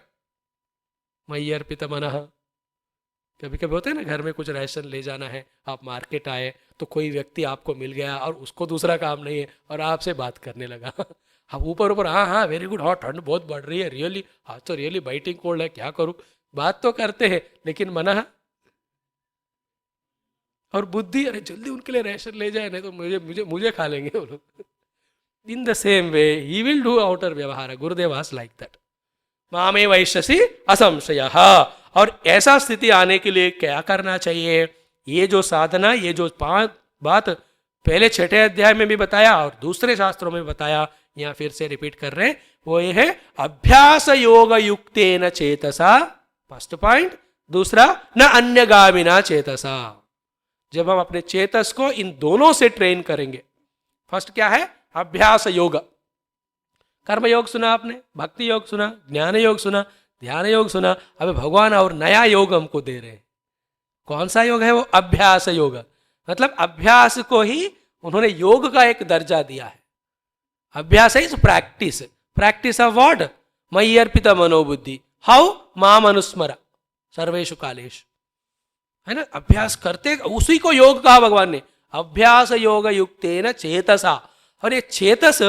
मयि अर्पित मनः। कभी कभी होता है ना, घर में कुछ राशन ले जाना है, आप मार्केट आए तो कोई व्यक्ति आपको मिल गया और उसको दूसरा काम नहीं है और आपसे बात करने लगा। आप ऊपर ऊपर हाँ हाँ वेरी गुड, हाँ ठंड बहुत बढ़ रही है, रियली आज तो रियली बाइटिंग कोल्ड है, क्या करूं। बात तो करते हैं, लेकिन मनः और बुद्धि, अरे जल्दी उनके लिए राशन ले जाए, नहीं तो मुझे मुझे मुझे खा लेंगे वो लोग। In the same way he will do outer व्यवहार। गुरुदेव वाज लाइक दैट, मामे वैश्यसि असंशयः। और ऐसा स्थिति आने के लिए क्या करना चाहिए? ये जो साधना, ये जो 5 बात पहले 6ठे अध्याय में भी बताया और दूसरे शास्त्रों में बताया, यहाँ फिर से रिपीट कर रहे हैं, वो ये है अभ्यास योग युक्तेन चेतसा, फर्स्ट पॉइंट। दूसरा, न अन्यगामिना चेतसा। जब हम अपने चेतस को इन दोनों से ट्रेन करेंगे, फर्स्ट क्या है? अभ्यास योग। कर्म योग सुना आपने, भक्ति योग सुना, ज्ञान योग सुना, ध्यान योग सुना, अब भगवान और नया योग हमको दे रहे हैं। कौन सा योग है वो? अभ्यास योग। मतलब अभ्यास को ही उन्होंने योग का एक दर्जा दिया है। अभ्यास is practice, practice of what? मयि अर्पित मनोबुद्धि, हाउ? माम अनुस्मर सर्वेषु कालेषु, है ना। अभ्यास करते, उसी को योग कहा भगवान ने, अभ्यास योग युक्तेन चेतसा। और ये चेतस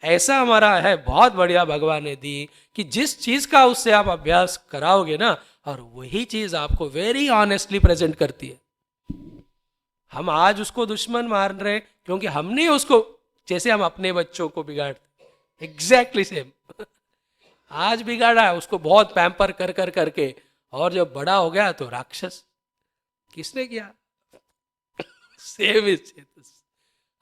ऐसा हमारा है, बहुत बढ़िया भगवान ने दी कि जिस चीज का उससे आप अभ्यास कराओगे ना, और वही चीज आपको वेरी ऑनेस्टली प्रेजेंट करती है। हम आज उसको दुश्मन मान रहे हैं क्योंकि हमने उसको, जैसे हम अपने बच्चों को बिगाड़ते, एग्जैक्टली सेम आज बिगाड़ा है उसको बहुत पैम्पर कर कर करके, और जब बड़ा हो गया तो राक्षस। किसने किया? Same is Chetas.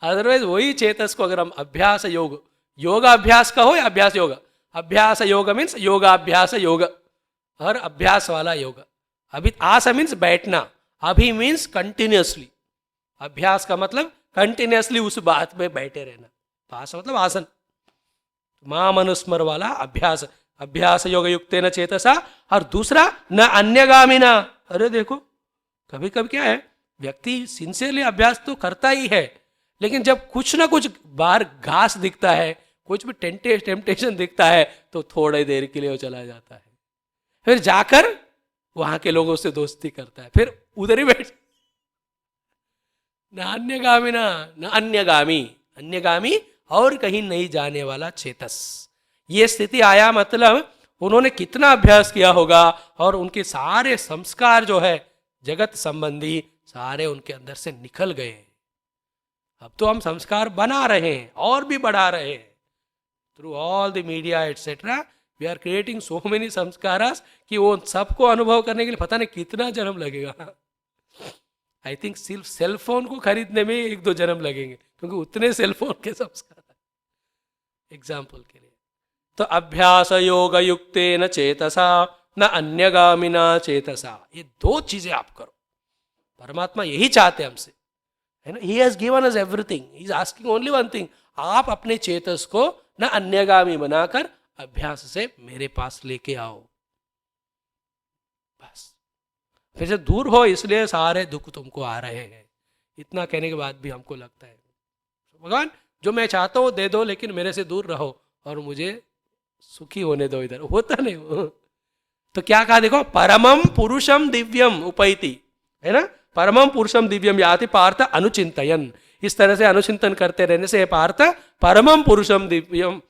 अदरवाइज वही चेतस को अगर हम अभ्यास योग, योगाभ्यास का हो या अभ्यास योग, अभ्यास योग मीन्स योगाभ्यास योग, और अभ्यास वाला योग। अभी आस मीन्स बैठना, अभी मीन्स कंटिन्यूसली। अभ्यास का मतलब कंटिन्यूसली उस बात में बैठे रहना, आस मतलब आसन। माम अनुस्मर वाला अभ्यास, अभ्यास योग युक्तेन चेतसा। और दूसरा न अन्यगामिना। अरे देखो कभी कभी क्या है, व्यक्ति सिंसियरली अभ्यास तो करता ही है, लेकिन जब कुछ ना कुछ बाहर घास दिखता है, कुछ भी टेम्पटेशन दिखता है, तो थोड़ी देर के लिए वो चला जाता है, फिर जाकर वहां के लोगों से दोस्ती करता है, फिर उधर ही बैठ। न अन्यगामी, न अन्यगामी, अन्यगामी और कहीं नहीं जाने वाला चेतस। ये स्थिति आया मतलब उन्होंने कितना अभ्यास किया होगा, और उनके सारे संस्कार जो है जगत संबंधी सारे उनके अंदर से निकल गए। अब तो हम संस्कार बना रहे हैं और भी बढ़ा रहे हैं, through all the media etcetera we are creating so many संस्कारास कि वो सबको अनुभव करने के लिए पता नहीं कितना जन्म लगेगा। आई थिंक सिर्फ सेल फोन को खरीदने में 1-2 जन्म लगेंगे, क्योंकि उतने सेल फोन के संस्कार एग्जाम्पल के लिए। तो अभ्यास योग युक्तेन चेतसा न अन्यगामिना चेतसा, ये 2 चीजें आप करो। परमात्मा यही चाहते हमसे, है ना। He has given us everything, he is asking only one thing, आप अपने चेतस को न अन्यगामी बनाकर अभ्यास से मेरे पास लेके आओ, बस। फिर से दूर हो इसलिए सारे दुख तुमको आ रहे हैं। इतना कहने के बाद भी हमको लगता है भगवान जो मैं चाहता हूँ दे दो, लेकिन मेरे से दूर रहो और मुझे सुखी होने दो। इधर होता नहीं हो। तो क्या कहा देखो, परमम पुरुषम दिव्यम उपैति, है ना। परमम पुरुषम दिव्यम याति पार्थ अनुचिंतयन। इस तरह से अनुचिंतन करते रहने से पार्थ परमम पुरुषम दिव्यम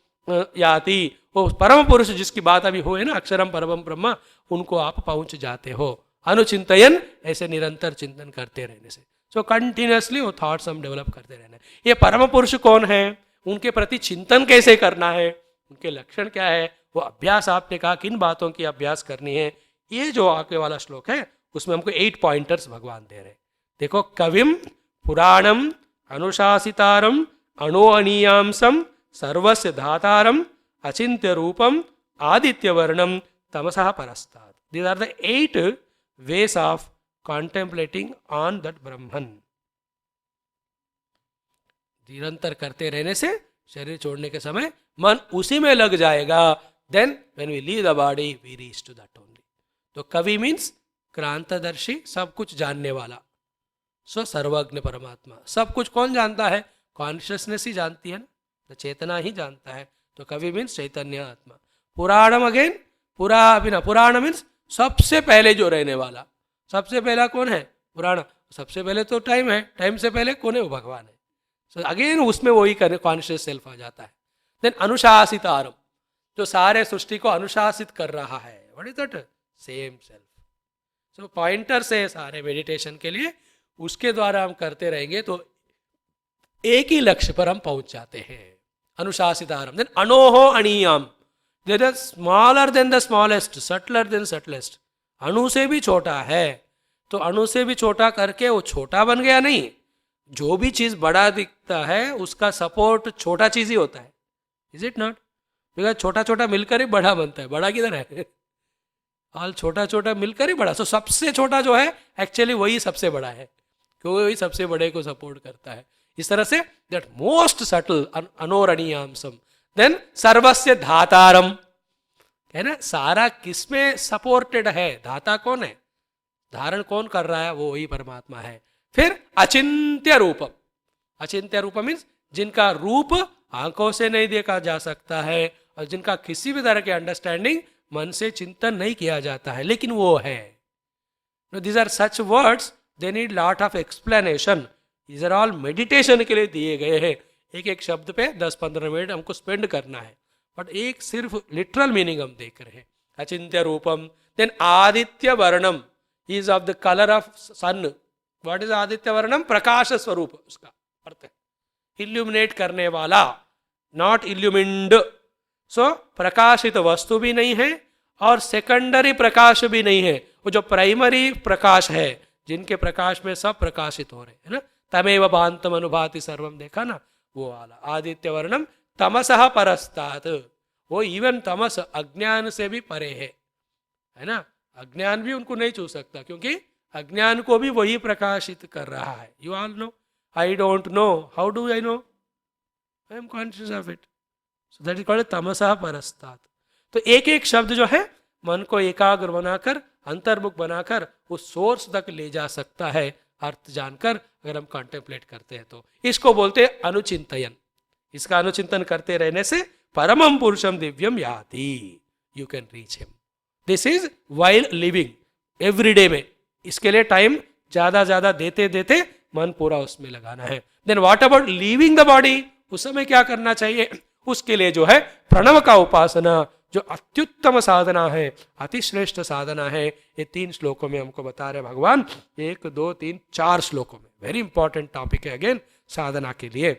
याति, वो परम पुरुष जिसकी बात अभी हो है ना, अक्षरम परमम ब्रह्म, उनको आप पहुंच जाते हो। अनुचिंतयन, ऐसे निरंतर चिंतन करते रहने से। सो कंटिन्यूसली वो थॉट्स हम डेवलप करते रहना। ये परम पुरुष कौन है, उनके प्रति चिंतन कैसे करना है, उनके लक्षण क्या है, वो अभ्यास आपने कहा किन बातों की अभ्यास करनी है। ये जो आगे वाला श्लोक है उसमें हमको 8 पॉइंटर्स भगवान दे रहे। देखो, कविम पुराणम अनुशासितारम अणोअनीयांसम सर्वस्य धातारम अचिंत्य रूपम आदित्य वर्णम तमसः परस्तात्। These are the 8 ways of contemplating on that Brahman। निरंतर करते रहने से शरीर छोड़ने के समय मन उसी में लग जाएगा। Then when we leave the body we reach to that only। तो कवि मीन्स क्रांतदर्शी, सब कुछ जानने वाला। सो सर्वज्ञ परमात्मा, सब कुछ कौन जानता है? कॉन्शियसनेस ही जानती है ना, तो चेतना ही जानता है। तो कवि मीन्स चैतन्य आत्मा। पुराणम अगेन, पुराण मीन्स सबसे पहले जो रहने वाला। सबसे पहला कौन है? पुराण। सबसे पहले तो टाइम है, टाइम से पहले कौन है? वो भगवान है। सो अगेन उसमें वही कॉन्शियस सेल्फ आ जाता है। देन अनुशासित आरम, जो सारे सृष्टि को अनुशासित कर रहा है। What is that? Same self. So pointers है सारे मेडिटेशन के लिए, उसके द्वारा हम करते रहेंगे तो एक ही लक्ष्य पर हम पहुंच जाते हैं। अनुशासित आरम। देन अणोहो अणीयाम, there is smaller than the smallest, subtler than subtlest. अणु से भी छोटा है, तो अणु से भी छोटा करके वो छोटा बन गया नहीं। जो भी चीज बड़ा दिखता है उसका सपोर्ट छोटा चीज ही होता है। Is it not? बिकॉज छोटा छोटा मिलकर ही बड़ा बनता है। बड़ा किधर है? ऑल छोटा छोटा मिलकर ही बड़ा। सो सबसे छोटा जो है एक्चुअली वही सबसे बड़ा है, क्योंकि वही सबसे बड़े को सपोर्ट करता है। इस तरह से दैट मोस्ट सटल अनोरणीयांसम। देन सर्वस्य धातारम, है ना, सारा किसमें सपोर्टेड है? धाता कौन है? धारण कौन कर रहा है? वो वही परमात्मा है। फिर अचिंत्य रूपम, अचिंत्य रूप मीन्स जिनका रूप आंखों से नहीं देखा जा सकता है और जिनका किसी भी तरह के अंडरस्टैंडिंग मन से चिंतन नहीं किया जाता है, लेकिन वो है. These are such words, they need lot of explanation. These are all meditation के लिए दिए गए हैं. एक एक शब्द पे 10-15 मिनट हमको स्पेंड करना है, बट एक सिर्फ लिटरल मीनिंग हम देख रहे हैं. अचिंत्य रूपम. देन आदित्य वर्णम is of the colour of sun. What is आदित्य वर्णम? प्रकाश स्वरूप, उसका अर्थ है इल्यूमिनेट करने वाला, नॉट इल्यूमिन्ड. सो प्रकाशित वस्तु भी नहीं है और सेकेंडरी प्रकाश भी नहीं है. वो जो प्राइमरी प्रकाश है, जिनके प्रकाश में सब प्रकाशित हो रहे है ना, तमेव भान्तम अनुभाति सर्वम, देखा ना, वो वाला आदित्य वर्णम. तमसः परस्तात्, वो इवन तमस अज्ञान से भी परे है ना. अज्ञान भी उनको नहीं छू सकता, क्योंकि अज्ञान को भी वही प्रकाशित कर रहा है. You all know, I don't know, how do I know? I am conscious of it. So that is called तमसः परस्तात्. तो एक एक शब्द जो है मन को एकाग्र बनाकर, अंतर्मुख बनाकर उस सोर्स तक ले जा सकता है, अर्थ जानकर अगर हम कॉन्टेम्पलेट करते हैं तो. इसको बोलते हैं अनुचिंतयन. इसका अनुचिंतन करते रहने से परमम पुरुषम दिव्यम याति, you can reach him. This is while living everyday में. इसके लिए टाइम ज्यादा देते देते मन पूरा उसमें लगाना है. Then what about leaving the body? उस समय क्या करना चाहिए? उसके लिए जो है प्रणव का उपासना, जो अत्युत्तम साधना है, अतिश्रेष्ठ साधना है. ये 3 श्लोकों में हमको बता रहे भगवान. 1, 2, 3, 4 श्लोकों में. वेरी इंपॉर्टेंट टॉपिक है अगेन साधना के लिए.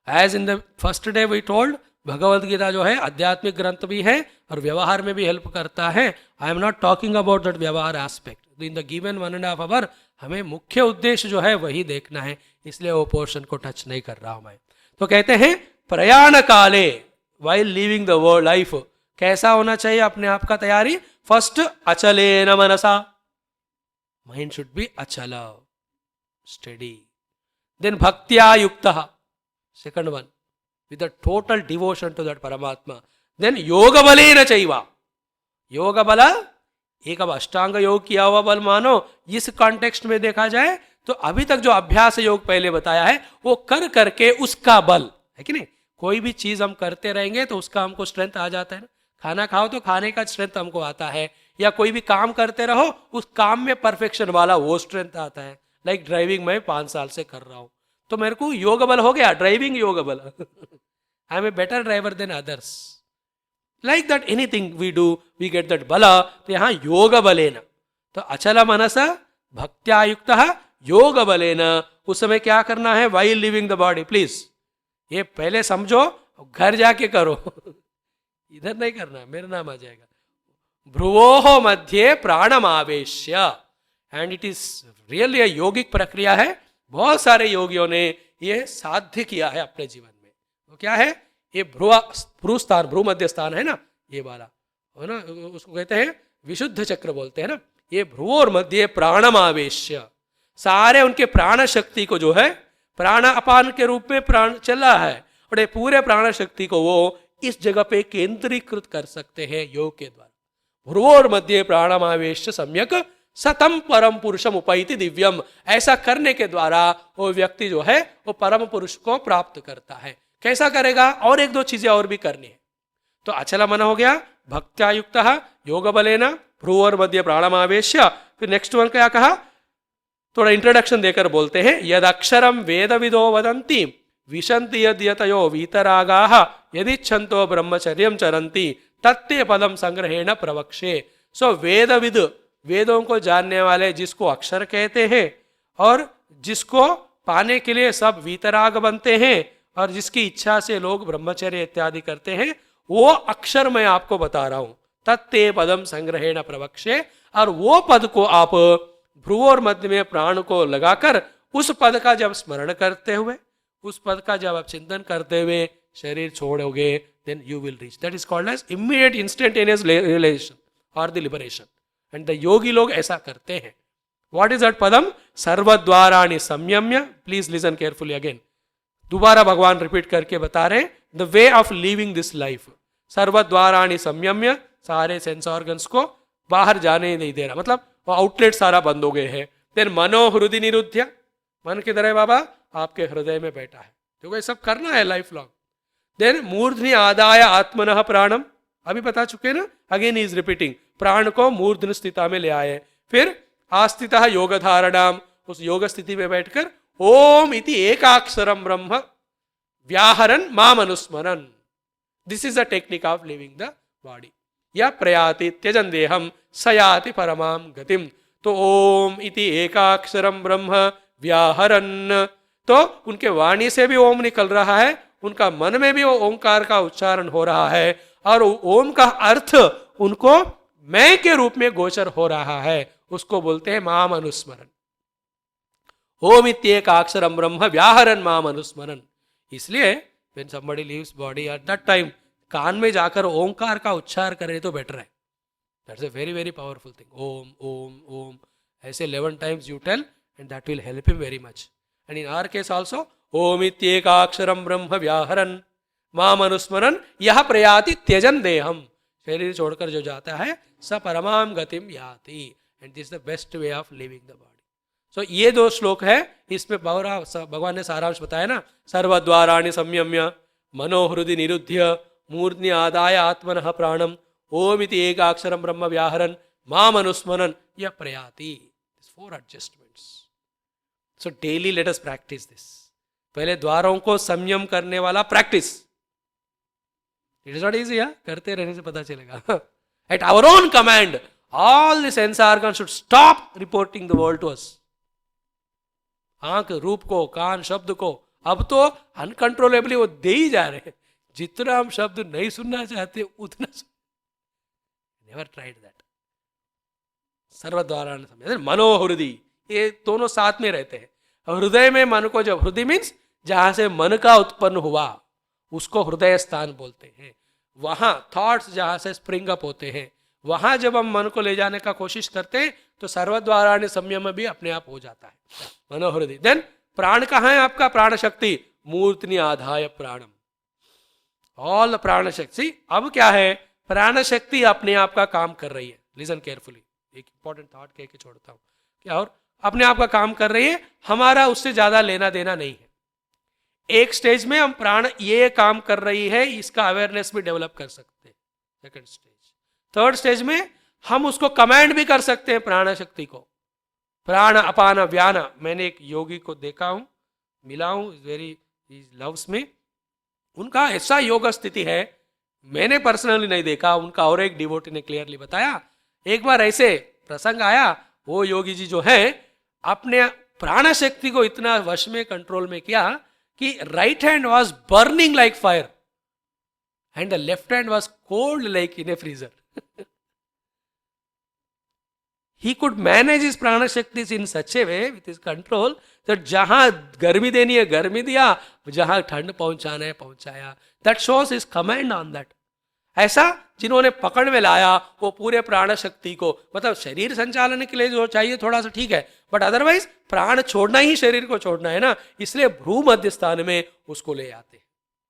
As in the first day we told, Bhagavad Gita जो है आध्यात्मिक ग्रंथ भी है और व्यवहार में भी हेल्प करता है. I am not talking about that व्यवहार aspect. In the given 1.5 hour हमें मुख्य उद्देश्य जो है वही देखना है, इसलिए वो पोर्शन को टच नहीं कर रहा हूं मैं. तो कहते हैं प्रयाण काले, while living the world life, कैसा होना चाहिए अपने आप का तैयारी? फर्स्ट, अचलेन मनसा, माइंड शुड बी अचल, स्टेडी. देन भक्त्या युक्तः, second one, with a total devotion to that Paramatma. Then yoga baleena chaiva, yoga bala एक अब अष्टांग योग किया हुआ बल मानो. इस कॉन्टेक्स्ट में देखा जाए तो अभी तक जो अभ्यास योग पहले बताया है वो कर करके उसका बल है कि नहीं. कोई भी चीज हम करते रहेंगे तो उसका हमको स्ट्रेंथ आ जाता है ना. खाना खाओ तो खाने का स्ट्रेंथ हमको आता है, या कोई भी काम करते रहो उस काम में परफेक्शन वाला वो स्ट्रेंथ आता है. लाइक ड्राइविंग मैं 5 साल से कर रहा हूं तो मेरे को योग बल हो गया, ड्राइविंग योग बल. I am a better driver than others. Like that anything we do we get that बल. तो यहाँ योग बलेन, तो अचल मनसा भक्त्या युक्तः योग बलेन. उस समय क्या करना है? While living the body. Please ये पहले समझो, घर जाके करो. इधर नहीं करना, मेरा नाम आ जाएगा. भ्रुवोः मध्ये प्राणमावेश्य, and it is really a yogic प्रक्रिया है. बहुत सारे योगियों ने ये साध्य किया है अपने जीवन में. वो क्या है? ये भ्रू स्थान, भ्रू मध्य स्थान है ना, ये वाला है ना, उसको कहते हैं विशुद्ध चक्र बोलते हैं ना. ये भ्रुवोर मध्य प्राणमावेश्य, सारे उनके प्राण शक्ति को जो है प्राण अपान के रूप में प्राण चला है, और ये पूरे प्राण शक्ति को वो इस जगह पे केंद्रीकृत कर सकते हैं योग के द्वारा. भ्रुवोर मध्य प्राणमावेश्य सम्यक सतम परम पुरुषम उपैति दिव्यम. ऐसा करने के द्वारा वो व्यक्ति जो है वो परम पुरुष को प्राप्त करता है. कैसा करेगा? और 1-2 चीजें और भी करनी है. तो अचल मन हो गया, भक्त्या युक्तः योग बलेन भ्रुवोर मध्य प्राणमावेश्य. फिर नेक्स्ट वन क्या कहा? थोड़ा इंट्रोडक्शन देकर बोलते हैं. यद अक्षरम वेदविदो वदन्ति विशन्ति यद्यतयो वीतरागाः यदिच्छन्तो ब्रह्मचर्यं चरन्ति तत्ते पदम संग्रहेण प्रवक्षे. सो वेदविद, वेदों को जानने वाले, जिसको अक्षर कहते हैं, और जिसको पाने के लिए सब वीतराग बनते हैं, और जिसकी इच्छा से लोग ब्रह्मचर्य इत्यादि करते हैं, वो अक्षर मैं आपको बता रहा हूं. तत्ते पदम संग्रहेण प्रवक्षे. और वो पद को आप भ्रुवोर मध्य में प्राण को लगाकर उस पद का जब स्मरण करते हुए, उस पद का जब आप चिंतन करते हुए शरीर छोड़ोगे, then you will reach. That is called as immediate instantaneous realisation और द लिबरेशन. एंड द योगी लोग ऐसा करते हैं. व्हाट इज दैट पदम? सर्वद्वाराणि संयम्य. Please listen carefully again. दोबारा भगवान रिपीट करके बता रहे, the way of living this life. सर्वद्वाराणि संयम्य, सारे सेंस ऑर्गन्स को बाहर जाने नहीं दे रहा, मतलब वो आउटलेट सारा बंद हो गए हैं. देन मनो हृदय निरुद्ध्य, मन किधर है बाबा? आपके हृदय में बैठा है, क्योंकि ये सब करना है लाइफ लॉन्ग। देन मूर्धनि आदाय आत्मनः प्राणम, अभी बता चुके ना, अगेन इज रिपीटिंग, प्राण को मूर्धन स्थिता में ले आए। फिर आस्थितः योग धारणाम, उस योग स्थिति में बैठकर ओम इति एकाक्षरम ब्रह्म व्याहरन माम अनुस्मरन, this is the technique of living the body. या प्रयाति त्यजन देहम सयाति परमाम गतिम, तो ओम इति एकाक्षरम ब्रह्म व्याहरन, तो उनके वाणी से भी ओम निकल रहा है, उनका मन में भी वो ओंकार का उच्चारण हो रहा है, और ओम का अर्थ उनको मैं के रूप में गोचर हो रहा है, उसको बोलते हैं माम अनुस्मरण। ओम इत्येकाक्षरम ब्रह्म व्याहरन माम अनुस्मरण। इसलिए when somebody leaves body at that time, कान में जाकर ओंकार का उच्चार करे तो बेटर है। That's a very very powerful thing. Om Om Om ऐसे 11 times you tell and that will help him very much. And in our case also, ओम इत्येकाक्षरम ब्रह्म व्याहरन माम अनुस्मरन यह प्रयाति त्यजन देहम, शरीर छोड़कर जो जाता है स परमाम गतिम याति, and this the best way of living the body. So ये दो श्लोक है, इसमें भगवान ने सारांश बताया ना, सर्वद्वाराणि संयम्य मनोहृदि निरुध्य मूर्धनि आदाय आत्मनः प्राणम ओम इति एकाक्षरम ब्रह्म व्याहरन माम अनुस्मरन यह प्रयाति। 4 adjustments. So daily let us practice this. पहले द्वारों को संयम करने वाला practice, it is not easy, करते रहने से पता चलेगा। At our own command all the sense organ should stop reporting the world to us. आंख रूप को, कान शब्द को, अब तो अनकंट्रोलेबली वो दे ही जा रहे हैं, जितना हम शब्द नहीं सुनना चाहते उतना नेवर ट्राइड दैट। सर्वद्वारा मनोहृदि, ये दोनों साथ में रहते हैं। हृदय में मन को, जब हृदय मीन्स जहां से मन का उत्पन्न हुआ उसको हृदय स्थान बोलते हैं। वहां थॉट्स जहां से स्प्रिंग अप होते हैं, वहां जब हम मन को ले जाने का कोशिश करते हैं तो सर्वद्वाराणि संयम भी अपने आप हो जाता है, मनोहृदय। देन प्राण कहाँ है आपका? प्राण शक्ति मूर्धनि आधाय प्राणम, ऑल प्राण शक्ति। अब क्या है, प्राण शक्ति अपने आप का काम कर रही है। लिसन केयरफुली, एक इंपॉर्टेंट थॉट कह के छोड़ता हूं, क्या और अपने आप का काम कर रही है, हमारा उससे ज्यादा लेना देना नहीं है। एक स्टेज में हम प्राण ये काम कर रही है इसका अवेयरनेस भी डेवलप कर सकते हैं, सेकंड स्टेज। थर्ड स्टेज में हम उसको कमांड भी कर सकते हैं प्राण शक्ति को। प्राण अपान व्यान, मैंने एक योगी को देखा हूं, मिला हूं, वेरी लव्स मी, उनका ऐसा योग स्थिति है, मैंने पर्सनली नहीं देखा, उनका और एक डिवोटी ने क्लियरली बताया। एक बार ऐसे प्रसंग आया, वो योगी जी जो है अपने प्राण शक्ति को इतना वश में, कंट्रोल में किया कि right hand was burning like fire and the left hand was cold like in A freezer. He could manage his prana shaktis in such a way with his control that जहां गर्मी देनी है गर्मी दिया, जहां ठंड पहुंचाना है पहुंचाया। That shows his command on that. ऐसा जिन्होंने पकड़ में लाया वो पूरे प्राण शक्ति को, मतलब शरीर संचालन के लिए जो चाहिए थोड़ा सा ठीक है, बट अदरवाइज प्राण छोड़ना ही शरीर को छोड़ना है ना, इसलिए भ्रू मध्य स्थान में उसको ले आते,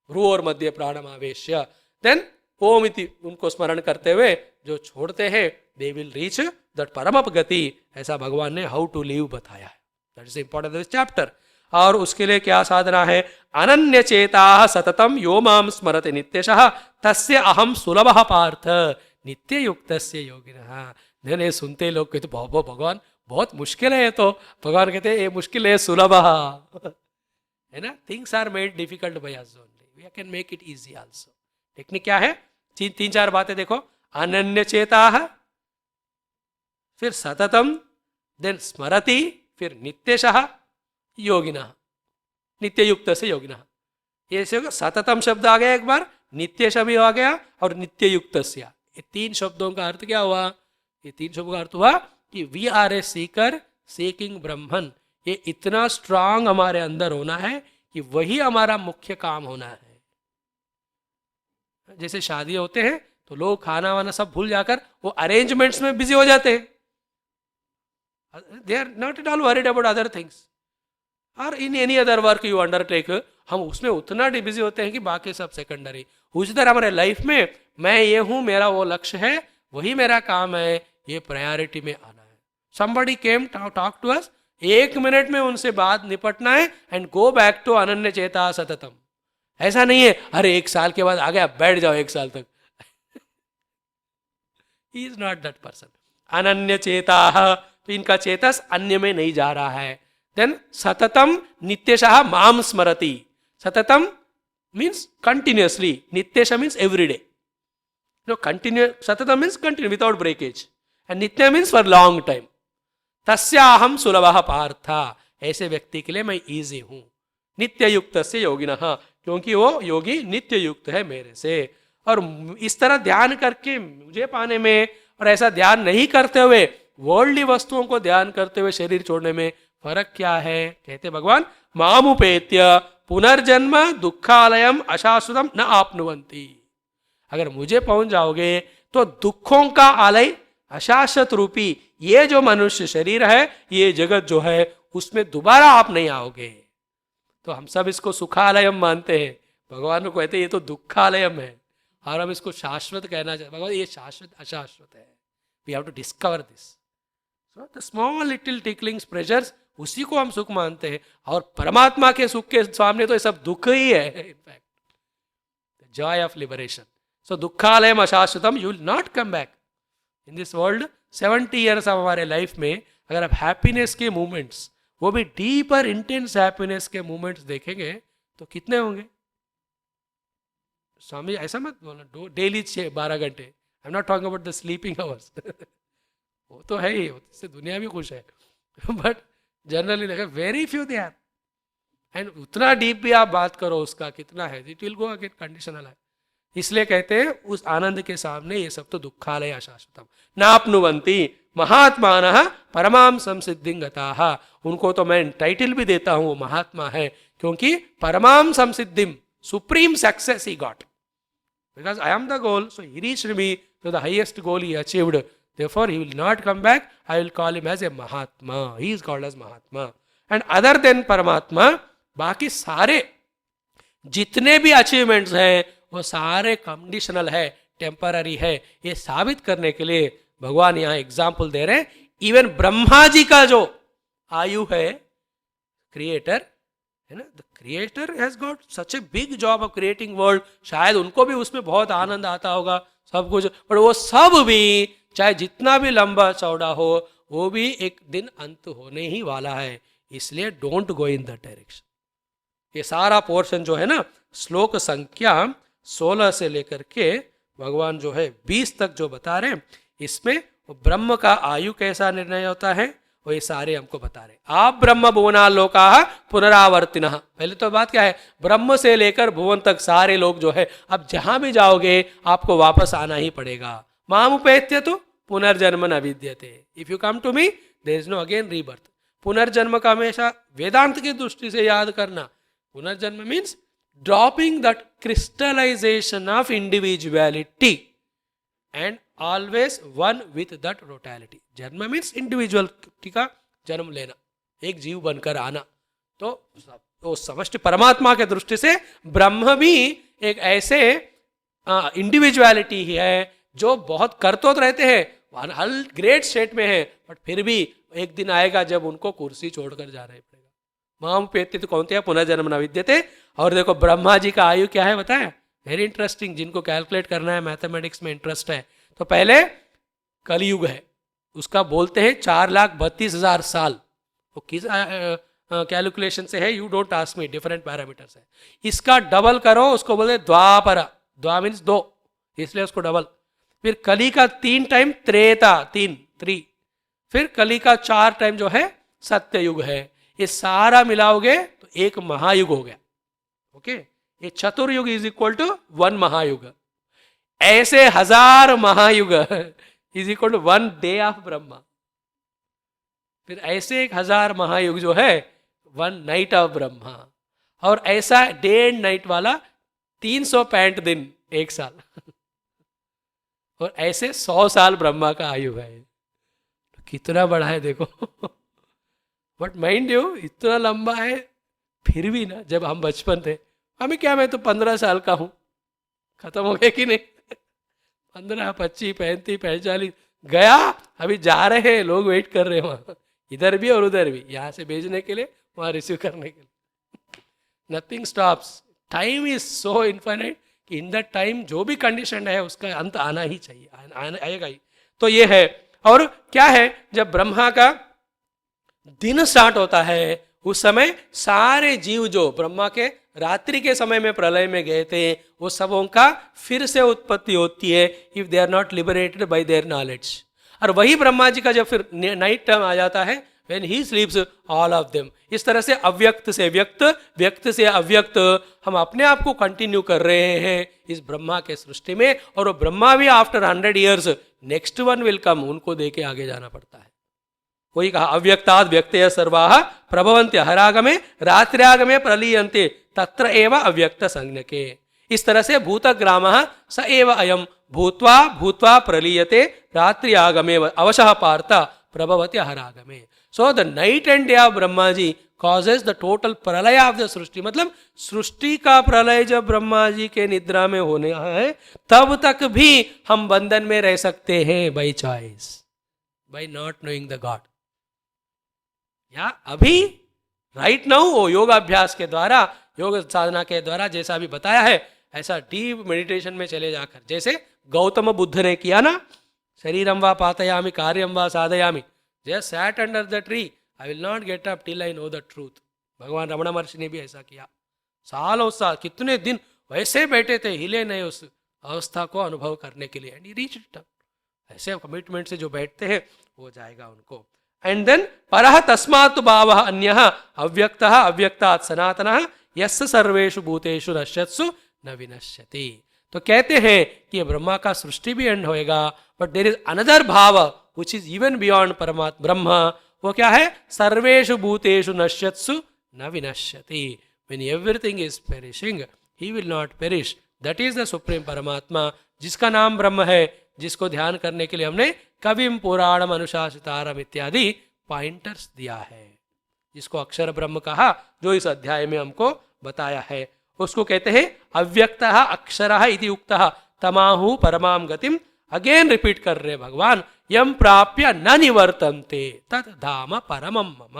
भ्रू और मध्य प्राणमावेश्य। देन ओम इति उनको स्मरण करते हुए जो छोड़ते हैं दे विल रीच दैट परम गति। ऐसा भगवान ने हाउ टू लिव बताया है, that is important this chapter. और उसके लिए क्या साधना है? अनन्य चेता सततम यो माम स्मरते नित्यशः तस्य अहम सुलभः पार्थ नित्य युक्तस्य योगिनः। नहीं सुनते लोग कहते भगवान बहुत मुश्किल है, तो भगवान कहते हैं ये मुश्किल है सुलभः, है ना। Things are made difficult by us only, we can make it easy also. Technique क्या है? तीन चार बातें देखो, अनन्य चेता, फिर सततम, देन स्मरति, फिर नित्यशः योगिनः, नित्य युक्त से योगिनः। ये सततम शब्द आ गया एक बार, नित्य भी आ गया और नित्य युक्त। ये तीन शब्दों का अर्थ क्या हुआ? ये तीन शब्दों का अर्थ हुआ कि we are a seeker seeking Brahman. ये इतना स्ट्रांग हमारे अंदर होना है कि वही हमारा मुख्य काम होना है। जैसे शादी होते हैं तो लोग खाना वाना सब भूल जाकर वो अरेंजमेंट्स में बिजी हो जाते हैं, they are not at all worried about other things. और in any other work you undertake, हम उसमें उतना बिजी होते हैं कि बाकी सब सेकेंडरी। उसी तरह हमारे लाइफ में मैं ये हूं, मेरा वो लक्ष्य है, वही मेरा काम है, ये प्रायोरिटी में आना है। somebody came to talk to us, 1 minute में उनसे बात निपटना है एंड गो बैक टू अनन्य चेता सततम। ऐसा नहीं है अरे 1 साल के बाद आ गया बैठ जाओ 1 साल तक। ही इज नॉट दैट पर्सन। अनन्य चेता, तो इनका चेतस अन्य में नहीं जा रहा है। देन सततम नित्यशः माम स्मरति। सततम मीन्स कंटिन्यूअसली, नित्यश मीन्स एवरी डे। कंटिन्यू, सततम means continue without breakage, and नित्य मीन्स फॉर लॉन्ग टाइम। तस्याहम सुलभः पार्थ, ऐसे व्यक्ति के लिए मैं इजी हूं। नित्य युक्त से योगिनः, क्योंकि वो योगी नित्य युक्त है मेरे से। और इस तरह ध्यान करके मुझे पाने में और ऐसा ध्यान नहीं करते हुए वर्ल्डली वस्तुओं को ध्यान करते हुए शरीर छोड़ने में फर्क क्या है? कहते भगवान, मामुपेत्य पुनर्जन्म दुखालयम अशाश्वतम न आपनुवंती। अगर मुझे पहुंच जाओगे तो दुखों का आलय, अशाश्वत रूपी ये जो मनुष्य शरीर है, ये जगत जो है, उसमें दोबारा आप नहीं आओगे। तो हम सब इसको सुखालयम मानते हैं, भगवान को कहते हैं ये तो दुखालयम है, और हम इसको शाश्वत कहना चाहते। भगवान ये शाश्वत अशाश्वत है, we have to discover this. So the small little ticklings pressures, उसी को हम सुख मानते हैं, और परमात्मा के सुख के सामने तो ये सब दुख ही है। In fact joy of liberation. So दुखालयम अशाश्वतम, you will not come back in this world. 70 years of हमारे लाइफ में अगर आप हैप्पीनेस के मोमेंट्स, वो भी डीपर इंटेंस हैप्पीनेस के मोमेंट्स देखेंगे तो कितने होंगे? स्वामी ऐसा मत बोलो डेली 12 घंटे, I am not talking about the sleeping hours. वो तो है ही, उससे दुनिया भी खुश है, बट जनरली देखा very few they are. And उतना डीप भी आप बात करो उसका कितना है, it will go again conditional है। इसलिए कहते हैं उस आनंद के सामने ये सब तो दुखालय अशाश्वतम। नाप्नुवंती महात्मानः परमाम संसिद्धिं गताः, उनको तो मैं टाइटल भी देता हूं वो महात्मा है, क्योंकि परमाम संसिद्धिम, supreme success he got, because I am the goal, so he reached me to the highest goal he achieved, therefore he will not come back, I will call him as a Mahatma, he is called as Mahatma. and other than परमात्मा, बाकी सारे जितने भी अचीवमेंट्स हैं वो सारे कंडीशनल है, टेम्पररी है। ये साबित करने के लिए भगवान यहाँ एग्जाम्पल दे रहे हैं। इवन ब्रह्मा जी का जो आयु है, क्रिएटर है ना, the creator has got such a big job of creating world. शायद उनको भी उसमें बहुत आनंद आता होगा सब कुछ, पर वो सब भी चाहे जितना भी लंबा चौड़ा हो, वो भी एक दिन अंत होने ही वाला है। इसलिए don't go in that direction. ये सारा पोर्शन जो है ना, श्लोक संख्या 16 से लेकर के भगवान जो है 20 तक जो बता रहे हैं, इसमें ब्रह्म का आयु कैसा निर्णय होता है वो ये सारे हमको बता रहे। आप ब्रह्म भुवना लोका पुनरावर्तिनः, पहले तो बात क्या है, ब्रह्म से लेकर भुवन तक सारे लोग जो है, अब जहां भी जाओगे आपको वापस आना ही पड़ेगा। मामुपेत्य तो पुनर्जन्म न विद्यते, if you come to me there is no again rebirth. पुनर्जन्म का हमेशा वेदांत की दृष्टि से याद करना, पुनर्जन्म means dropping that crystallization of individuality and always one with that totality. जन्म मीन्स इंडिविजुअलिटी का जन्म लेना, एक जीव बनकर आना। तो समष्टि परमात्मा के दृष्टि से ब्रह्म भी एक ऐसे इंडिविजुअलिटी ही है जो बहुत करतो रहते हैं, हर ग्रेट स्टेट में है, बट फिर भी एक दिन आएगा जब उनको कुर्सी छोड़कर जाना ही पड़ेगा। माम पेत्य तो कौन थे, पुनर्जन्म न विद्यते। और देखो ब्रह्मा जी का आयु क्या है बताया, वेरी इंटरेस्टिंग। जिनको कैलकुलेट करना है, मैथमेटिक्स में इंटरेस्ट है, तो पहले कलयुग है, उसका बोलते हैं 4,32,000 साल। वो किस कैलकुलेशन से है, you don't ask me, different parameters है। इसका डबल करो, उसको बोलते द्वापर, द्वा मीन्स 2, इसलिए उसको डबल। फिर कली का 3 टाइम त्रेता, 3 फिर कली का 4 टाइम जो है सत्ययुग है। ये सारा मिलाओगे तो एक महायुग हो गया। ओके, ये चतुर्युग इज इक्वल टू 1 महायुग। ऐसे 1000 महायुग is equal to 1 day of Brahma. फिर ऐसे 1000 महायुग जो है 1 नाइट ऑफ ब्रह्मा। और ऐसा डे एंड नाइट वाला 365 दिन, 1 साल। और ऐसे 100 साल ब्रह्मा का आयु है। तो कितना बड़ा है देखो। बट माइंड यू, इतना लंबा है, फिर भी ना, जब हम बचपन थे, हमें क्या, मैं तो 15 साल का हूं, खत्म हो गया कि नहीं? 15, 25, 35, 45 गया, अभी जा रहे हैं, लोग वेट कर रहे हैं वहां। इधर भी और उधर भी, यहाँ से भेजने के लिए, वहाँ रिसीव करने के लिए। Nothing stops, time is so infinite कि इन दैट टाइम जो भी कंडीशन है उसका अंत आना ही चाहिए, आएगा ही। तो ये है। और क्या है, जब ब्रह्मा का दिन स्टार्ट होता है उस समय सारे जीव जो ब्रह्मा के रात्रि के समय में प्रलय में गए थे वो सबों का फिर से उत्पत्ति होती है, if they are not liberated by their knowledge. और वही ब्रह्मा जी का जब फिर नाइट टाइम आ जाता है, when he स्लीप्स all of them. इस तरह से अव्यक्त से व्यक्त, व्यक्त से अव्यक्त हम अपने आप को कंटिन्यू कर रहे हैं इस ब्रह्मा के सृष्टि में। और वो ब्रह्मा भी after 100 years next one will come, उनको देके आगे जाना पड़ता है। वही कहा, अव्यक्ताद व्यक्तय सर्वाः प्रभवन्ति हरागमे रात्र्यागमे प्रलीयन्ते तत्र एव अव्यक्त संज्ञके। इस तरह से भूतग्रामः स एव अयम भूत्वा भूत्वा प्रलीयते रात्र्यागमे अवशः पार्थ प्रभवति हरागमे। So the night and day of Brahma ji causes the total pralaya of the srishti. मतलब सृष्टि का प्रलय जब ब्रह्मा जी के निद्रा में होने है तब तक भी हम बंधन में रह सकते हैं by choice, by not knowing the God. या अभी राइट नाउ वो योगाभ्यास के द्वारा, योग साधना के द्वारा जैसा अभी बताया है ऐसा डीप मेडिटेशन में चले जाकर, जैसे गौतम बुद्ध ने किया ना, शरीरम वा पातयामि कार्यम वा साधयामि, just sat under the tree, I will not get up till I know the truth. भगवान रमण महर्षि ने भी ऐसा किया, सालों साल कितने दिन वैसे बैठे थे, हिले नहीं उस अवस्था को अनुभव करने के लिए। And he reached. ऐसे कमिटमेंट से जो बैठते हैं हो जाएगा उनको। एंड देन परः तस्मात् भावः अन्यः अव्यक्तः अव्यक्तात् सनातनः यस्य सर्वेषु भूतेषु नश्यत्सु न विनश्यति। तो कहते हैं कि ब्रह्मा का सृष्टि भी एंड होएगा, बट देयर इज अनदर भाव व्हिच इज इवन बियॉन्ड परमात्मा ब्रह्म। वो क्या है, सर्वेषु भूतेषु नश्यत्सु न विनश्यति। When everything is perishing he will not perish. That is the supreme परमात्मा जिसका नाम ब्रह्म है, जिसको ध्यान करने के लिए हमने कविम पुराणम अनुशासितारम इत्यादि पॉइंटर्स दिया है, जिसको अक्षर ब्रह्म कहा, जो इस अध्याय में हमको बताया है। उसको कहते हैं अव्यक्तः अक्षरः इति उक्तः तमाहु परमाम गतिम। अगेन रिपीट कर रहे भगवान, यम प्राप्य न निवर्तन्ते तत् धाम परमम मम।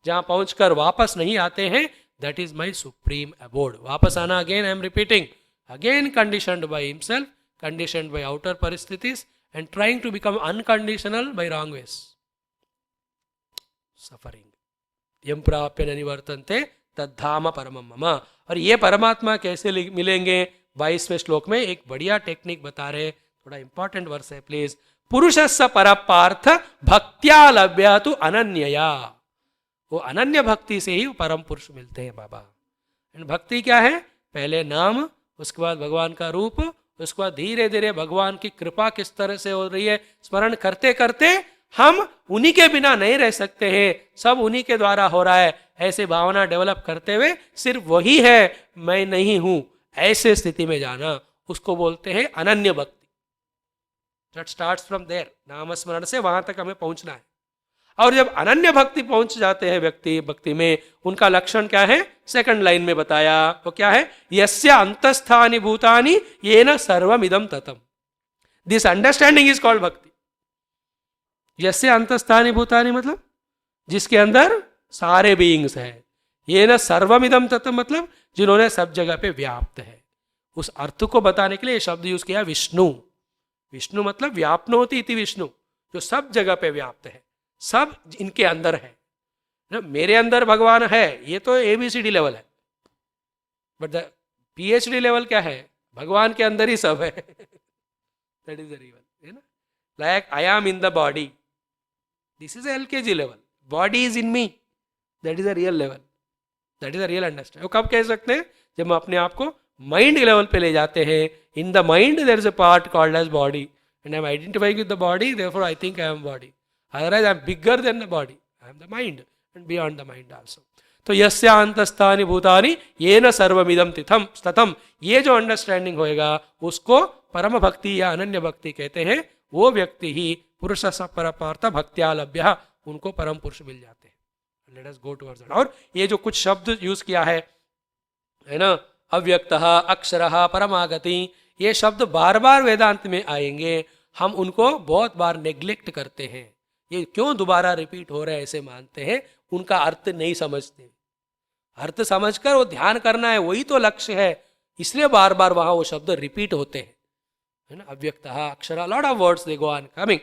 जहां पहुंचकर वापस नहीं आते हैं, that is my supreme abode. वापस आना, again I am repeating, again conditioned by himself, conditioned by outer paristhithis and trying to become unconditional by wrong ways. Suffering. यम प्राप्य न निवर्तन्ते तद्धाम परमम मम। और ये परमात्मा कैसे मिलेंगे, 22वें श्लोक में एक बढ़िया टेक्निक बता रहे, थोड़ा इंपॉर्टेंट वर्स है प्लीज। पुरुषस्य परपार्थ भक्त्या लभ्य तु अनन्यया। वो अनन्य भक्ति से ही परम पुरुष मिलते हैं बाबा। भक्ति क्या है, पहले नाम, उसके बाद भगवान का रूप, उसके बाद धीरे धीरे भगवान की कृपा किस तरह से हो रही है, स्मरण करते करते हम उन्हीं के बिना नहीं रह सकते हैं, सब उन्हीं के द्वारा हो रहा है, ऐसे भावना डेवलप करते हुए सिर्फ वही है, मैं नहीं हूं, ऐसे स्थिति में जाना, उसको बोलते हैं अनन्य भक्ति। दैट स्टार्ट्स फ्रॉम देयर, नाम स्मरण से वहां तक हमें पहुंचना है। और जब अनन्य भक्ति पहुंच जाते हैं व्यक्ति भक्ति में, उनका लक्षण क्या है, सेकंड लाइन में बताया, वो क्या है, यस्य अंतस्थानि भूतानि येन सर्वमिदं ततम। दिस अंडरस्टैंडिंग इज कॉल्ड भक्ति। यस्य अंतस्थानि भूतानि मतलब जिसके अंदर सारे बीइंग्स है, येन सर्वमिदं ततम मतलब जिन्होंने सब जगह पे व्याप्त है। उस अर्थ को बताने के लिए शब्द यूज किया विष्णु। विष्णु मतलब व्याप्नोति इति विष्णु, जो सब जगह पे व्याप्त है, सब इनके अंदर है। मेरे अंदर भगवान है, ये तो ABCD लेवल है, बट द PhD लेवल क्या है, भगवान के अंदर ही सब है। दैट इज द रियल, है ना। Like I M in the body, this is LKG level, body is in me, that is the real level, that is the real understanding. वो कब कह सकते हैं, जब हम अपने आप को माइंड लेवल पे ले जाते हैं। In the mind there is a part called as body and I am identifying with the body, therefore I think I am body. Otherwise, I am bigger than the body. I am the mind and beyond the mind also. तो यस्यांतस्थानि भूतानि येन सर्वमिदं तिथम ततम, ये जो अंडरस्टैंडिंग होएगा उसको परम भक्ति या अनन्य भक्ति कहते हैं। वो व्यक्ति ही पुरुष परपार्थ भक्त्या लभ्य, उनको परम पुरुष मिल जाते हैं। Let us go towards that. और ये जो कुछ शब्द यूज किया है ना, अव्यक्तः, अक्षरः, परमागति, ये शब्द बार बार वेदांत में आएंगे, हम उनको बहुत बार नेग्लेक्ट करते हैं। ये क्यों दोबारा रिपीट हो रहा है ऐसे मानते हैं, उनका अर्थ नहीं समझते। अर्थ समझकर वो ध्यान करना है, वही तो लक्ष्य है, इसलिए बार बार वहां वो शब्द रिपीट होते हैं, है ना। अव्यक्त अक्षर, lot of words they go on coming.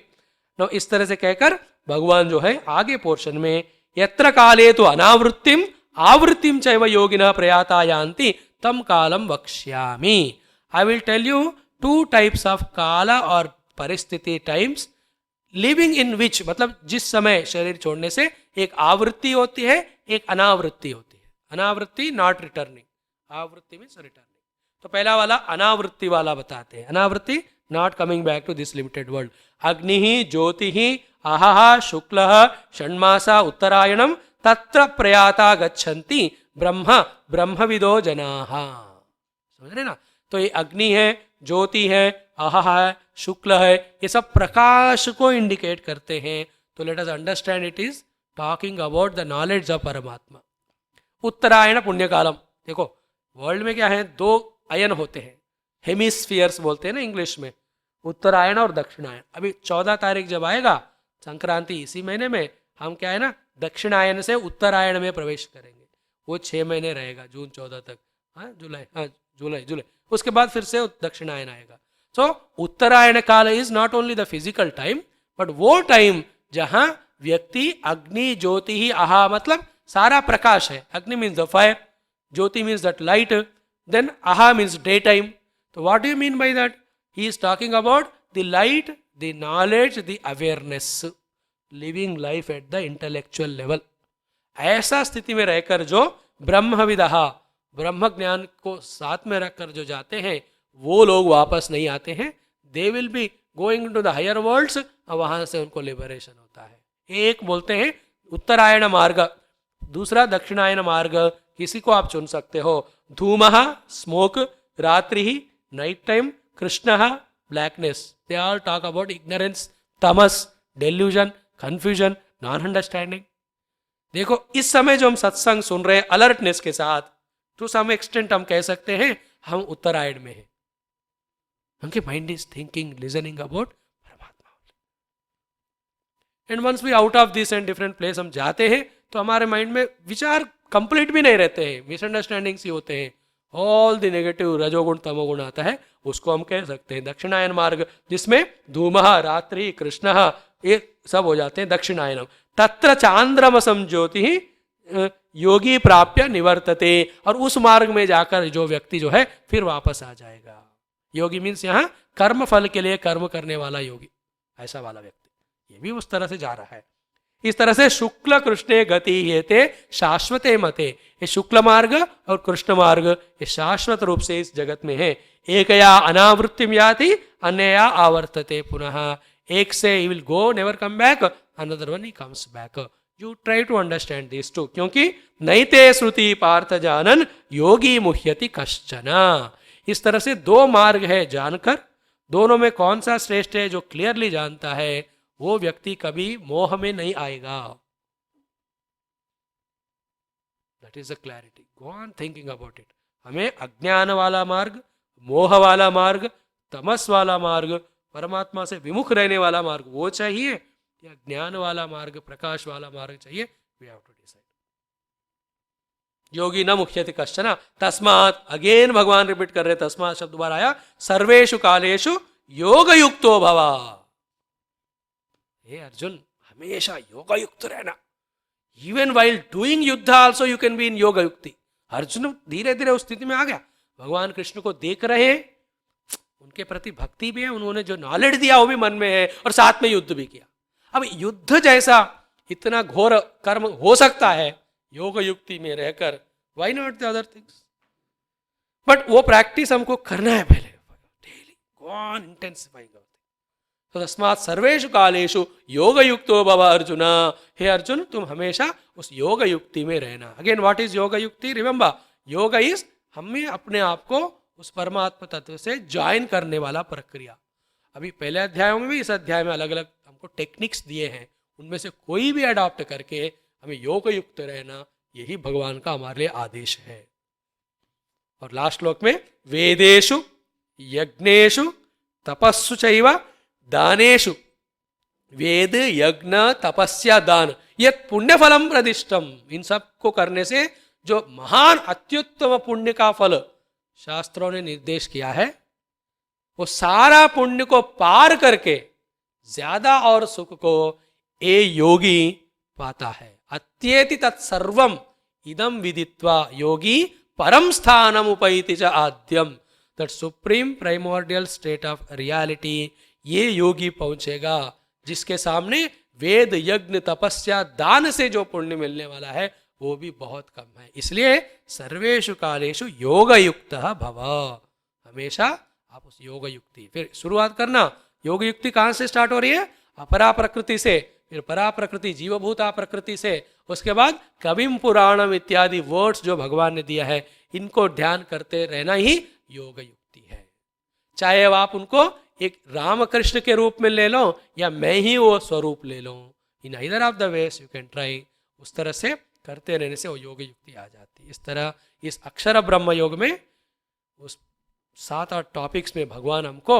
No इस तरह से कहकर भगवान जो है आगे पोर्शन में, यत्र काले तो अनावृत्तिम आवृत्तिम चैव योगिनः प्रयाता यान्ति तम कालम वक्ष्यामि। I will tell you two types of काला और परिस्थिति टाइम्स लिविंग इन विच, मतलब जिस समय शरीर छोड़ने से एक आवृत्ति होती है, एक अनावृत्ति होती है। अनावृत्ति नॉट रिटर्निंग, आवृत्ति मीन्स रिटर्निंग। तो पहला वाला अनावृत्ति वाला बताते हैं। अनावृत्ति not coming back to this limited world. अग्नि ज्योति अहः शुक्ल षण्मासा उत्तरायणम तत्र प्रयाता गच्छन्ति ब्रह्म ब्रह्मविदो जनाः। समझ रहे ना। तो ये अग्नि है, ज्योति है, अहः है, शुक्ल है, ये सब प्रकाश को इंडिकेट करते हैं। तो let us understand it is talking about the knowledge of परमात्मा। उत्तरायण पुण्यकालम, देखो वर्ल्ड में क्या है, दो अयन होते हैं, हेमिस्फीयर्स बोलते हैं ना इंग्लिश में, उत्तरायण और दक्षिणायन। अभी 14 तारीख जब आएगा संक्रांति, इसी महीने में हम क्या है ना दक्षिणायन से उत्तरायण में प्रवेश करेंगे। वो 6 महीने रहेगा, जून 14 तक, जुलाई, उसके बाद फिर से दक्षिणायन आएगा। सो उत्तरायण काल is not only the physical time, but वो टाइम जहां व्यक्ति अग्नि ज्योति ही आहा, मतलब सारा प्रकाश है। अग्नि मीन्स द फायर, ज्योति means that light, then aha means daytime. So what do you mean by that? He is talking about the light, the knowledge, the awareness, living life at the intellectual level. ऐसा स्थिति में रहकर जो ब्रह्मविदः, ब्रह्म ज्ञान को साथ में रखकर जो जाते हैं, वो लोग वापस नहीं आते हैं। They will be going to the higher worlds, और वहां से उनको लिबरेशन होता है। एक बोलते हैं उत्तरायण मार्ग, दूसरा दक्षिणायन मार्ग। किसी को आप चुन सकते हो। धूमः स्मोक, रात्रि नाइट टाइम, कृष्णः blackness. They all talk about ignorance, Tamas, delusion, confusion, non understanding. देखो इस समय जो हम सत्संग सुन रहे हैं अलर्टनेस के साथ, टू सम एक्सटेंट हम कह सकते हैं हम उत्तरायण में हैं। उनके mind is thinking, listening about Paramatma. And once we out of this and different place हम जाते हैं, तो हमारे माइंड में विचार कंप्लीट भी नहीं रहते हैं, मिसअंडरस्टैंडिंग ही होते हैं। ऑल द नेगेटिव रजोगुण तमोगुण आता है, उसको हम कह सकते हैं दक्षिणायन मार्ग, जिसमें धूमः रात्रि कृष्णः ये सब हो जाते हैं दक्षिणायनम। तत्र चांद्रमसम ज्योति योगी प्राप्य निवर्तते, और उस मार्ग में जाकर जो व्यक्ति जो है फिर वापस आ जाएगा। योगी मीन्स यहाँ कर्म फल के लिए कर्म करने वाला योगी, ऐसा वाला व्यक्ति, ये भी उस तरह से जा रहा है। इस तरह से शुक्ल कृष्णे गति हेते शाश्वते मते, ये शुक्ल मार्ग और कृष्ण मार्ग ये शाश्वत रूप से इस जगत में है। एकया अनावृत्तिम याति अन्यया आवर्तते पुनः, एक से he will go never come back, another one he comes back. You try to understand this too, क्योंकि नैते श्रुति पार्थ जानन योगी मुह्यति कश्चन। इस तरह से दो मार्ग है, जानकर दोनों में कौन सा श्रेष्ठ है, जो क्लियरली जानता है वो व्यक्ति कभी मोह में नहीं आएगा। That is the clarity, go on thinking about it. हमें अज्ञान वाला मार्ग, मोह वाला मार्ग, तमस वाला मार्ग, परमात्मा से विमुख रहने वाला मार्ग वो चाहिए, या ज्ञान वाला मार्ग, प्रकाश वाला मार्ग चाहिए? We have to decide. योगी न मुह्यति कश्चन तस्मात्, अगेन भगवान रिपीट कर रहे, तस्मात् शब्द दोबारा आया, सर्वेषु कालेषु योग युक्तो भव। हे अर्जुन, हमेशा योग युक्त रहना। इवन वाइल डूइंग युद्ध also you can be in योग युक्ति। अर्जुन धीरे धीरे उस स्थिति में आ गया, भगवान कृष्ण को देख रहे हैं, उनके प्रति भक्ति भी है, उन्होंने जो नॉलेज दिया वो भी मन में है, और साथ में युद्ध भी किया। अब युद्ध जैसा इतना घोर कर्म हो सकता है योग युक्ति में रहकर, why not the other things? But वो प्रैक्टिस हमको करना है पहले, डेली गो ऑन इंटेंसिफाइंग। तो तस्मात् सर्वेषु कालेषु योग युक्तो भव अर्जुन। हे अर्जुन, तुम हमेशा उस योग युक्ति में रहना। अगेन व्हाट इज योग युक्ति? रिमेंबर, योग इज हमें अपने आप को उस परमात्मा तत्व से ज्वाइन करने वाला प्रक्रिया। अभी पहले अध्यायों में भी, इस अध्याय में अलग अलग हमको टेक्निक्स दिए हैं, उनमें से कोई भी अडॉप्ट करके हमें योग युक्त रहना, यही भगवान का हमारे लिए आदेश है। और लास्ट श्लोक में वेदेषु यज्ञेषु तपस्सु चैव दानेषु वेद यज्ञ तपस्या दान ये पुण्य फलम प्रदिष्टम, इन सब को करने से जो महान अत्युत्तम पुण्य का फल शास्त्रों ने निर्देश किया है, वो सारा पुण्य को पार करके ज्यादा और सुख को ए योगी पाता है। अत्येति तत्सर्वम इदम विदित्वा योगी परम स्थानम उपैति च आद्यम, that supreme primordial state of reality ये योगी पहुंचेगा जिसके सामने वेद यज्ञ तपस्या दान से जो पुण्य मिलने वाला है वो भी बहुत कम है। इसलिए सर्वेषु कालेषु योग युक्त भव, हमेशा आप उस योग युक्ति, फिर शुरुआत करना, योग युक्ति कहां से स्टार्ट हो रही है? अपरा प्रकृति से, फिर परा प्रकृति जीवभूता प्रकृति से, उसके बाद कविम पुराणम इत्यादि वर्ड्स जो भगवान ने दिया है इनको ध्यान करते रहना ही योग युक्ति है। चाहे अब आप उनको एक रामकृष्ण के रूप में ले लो या मैं ही वो स्वरूप ले लो, in either of the ways you can try, उस तरह से करते रहने से वो योग युक्ति आ जाती है। इस तरह इस अक्षर ब्रह्म योग में उस 7-8 टॉपिक्स में भगवान हमको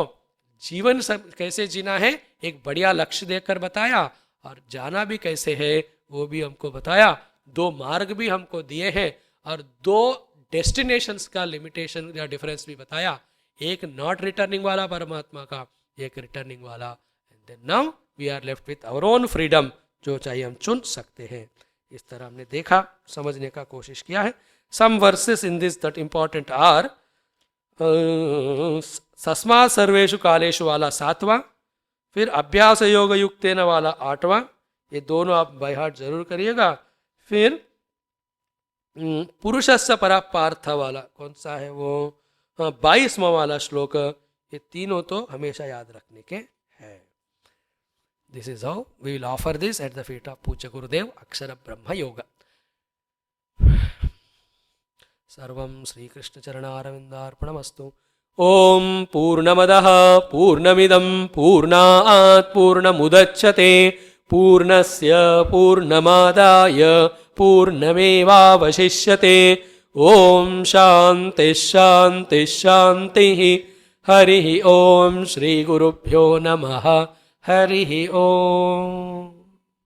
जीवन कैसे जीना है एक बढ़िया लक्ष्य देकर बताया, और जाना भी कैसे है वो भी हमको बताया, 2 मार्ग भी हमको दिए हैं और 2 डेस्टिनेशंस का लिमिटेशन या डिफरेंस भी बताया, एक नॉट रिटर्निंग वाला परमात्मा का, एक रिटर्निंग वाला, and then now we are left with our own freedom, जो चाहिए हम चुन सकते हैं। इस तरह हमने देखा, समझने का कोशिश किया है। Some verses in this that important are सस्मा सर्वेषु कालेषु वाला 7वां, फिर अभ्यास योग युक्तेन वाला 8वां, ये दोनों आप बाय हार्ट जरूर करिएगा। फिर पुरुषस्य परापार्थ वाला कौन सा है वो, 22वां वाला श्लोक, ये तीनों तो हमेशा याद रखने के हैं। This is how we will offer this at the feet of पूज्य गुरुदेव अक्षर ब्रह्म योग। सर्वं श्रीकृष्ण चरणारविंदार्पणमस्तु। ओम पूर्णमदः पूर्णमिदं पूर्णात् पूर्णमुदच्यते पूर्णस्य पूर्णमादाय पूर्णमेवावशिष्यते। ओम शांति शांति शांति। हरि ओम श्री गुरुभ्यो नमः। हरि ओम।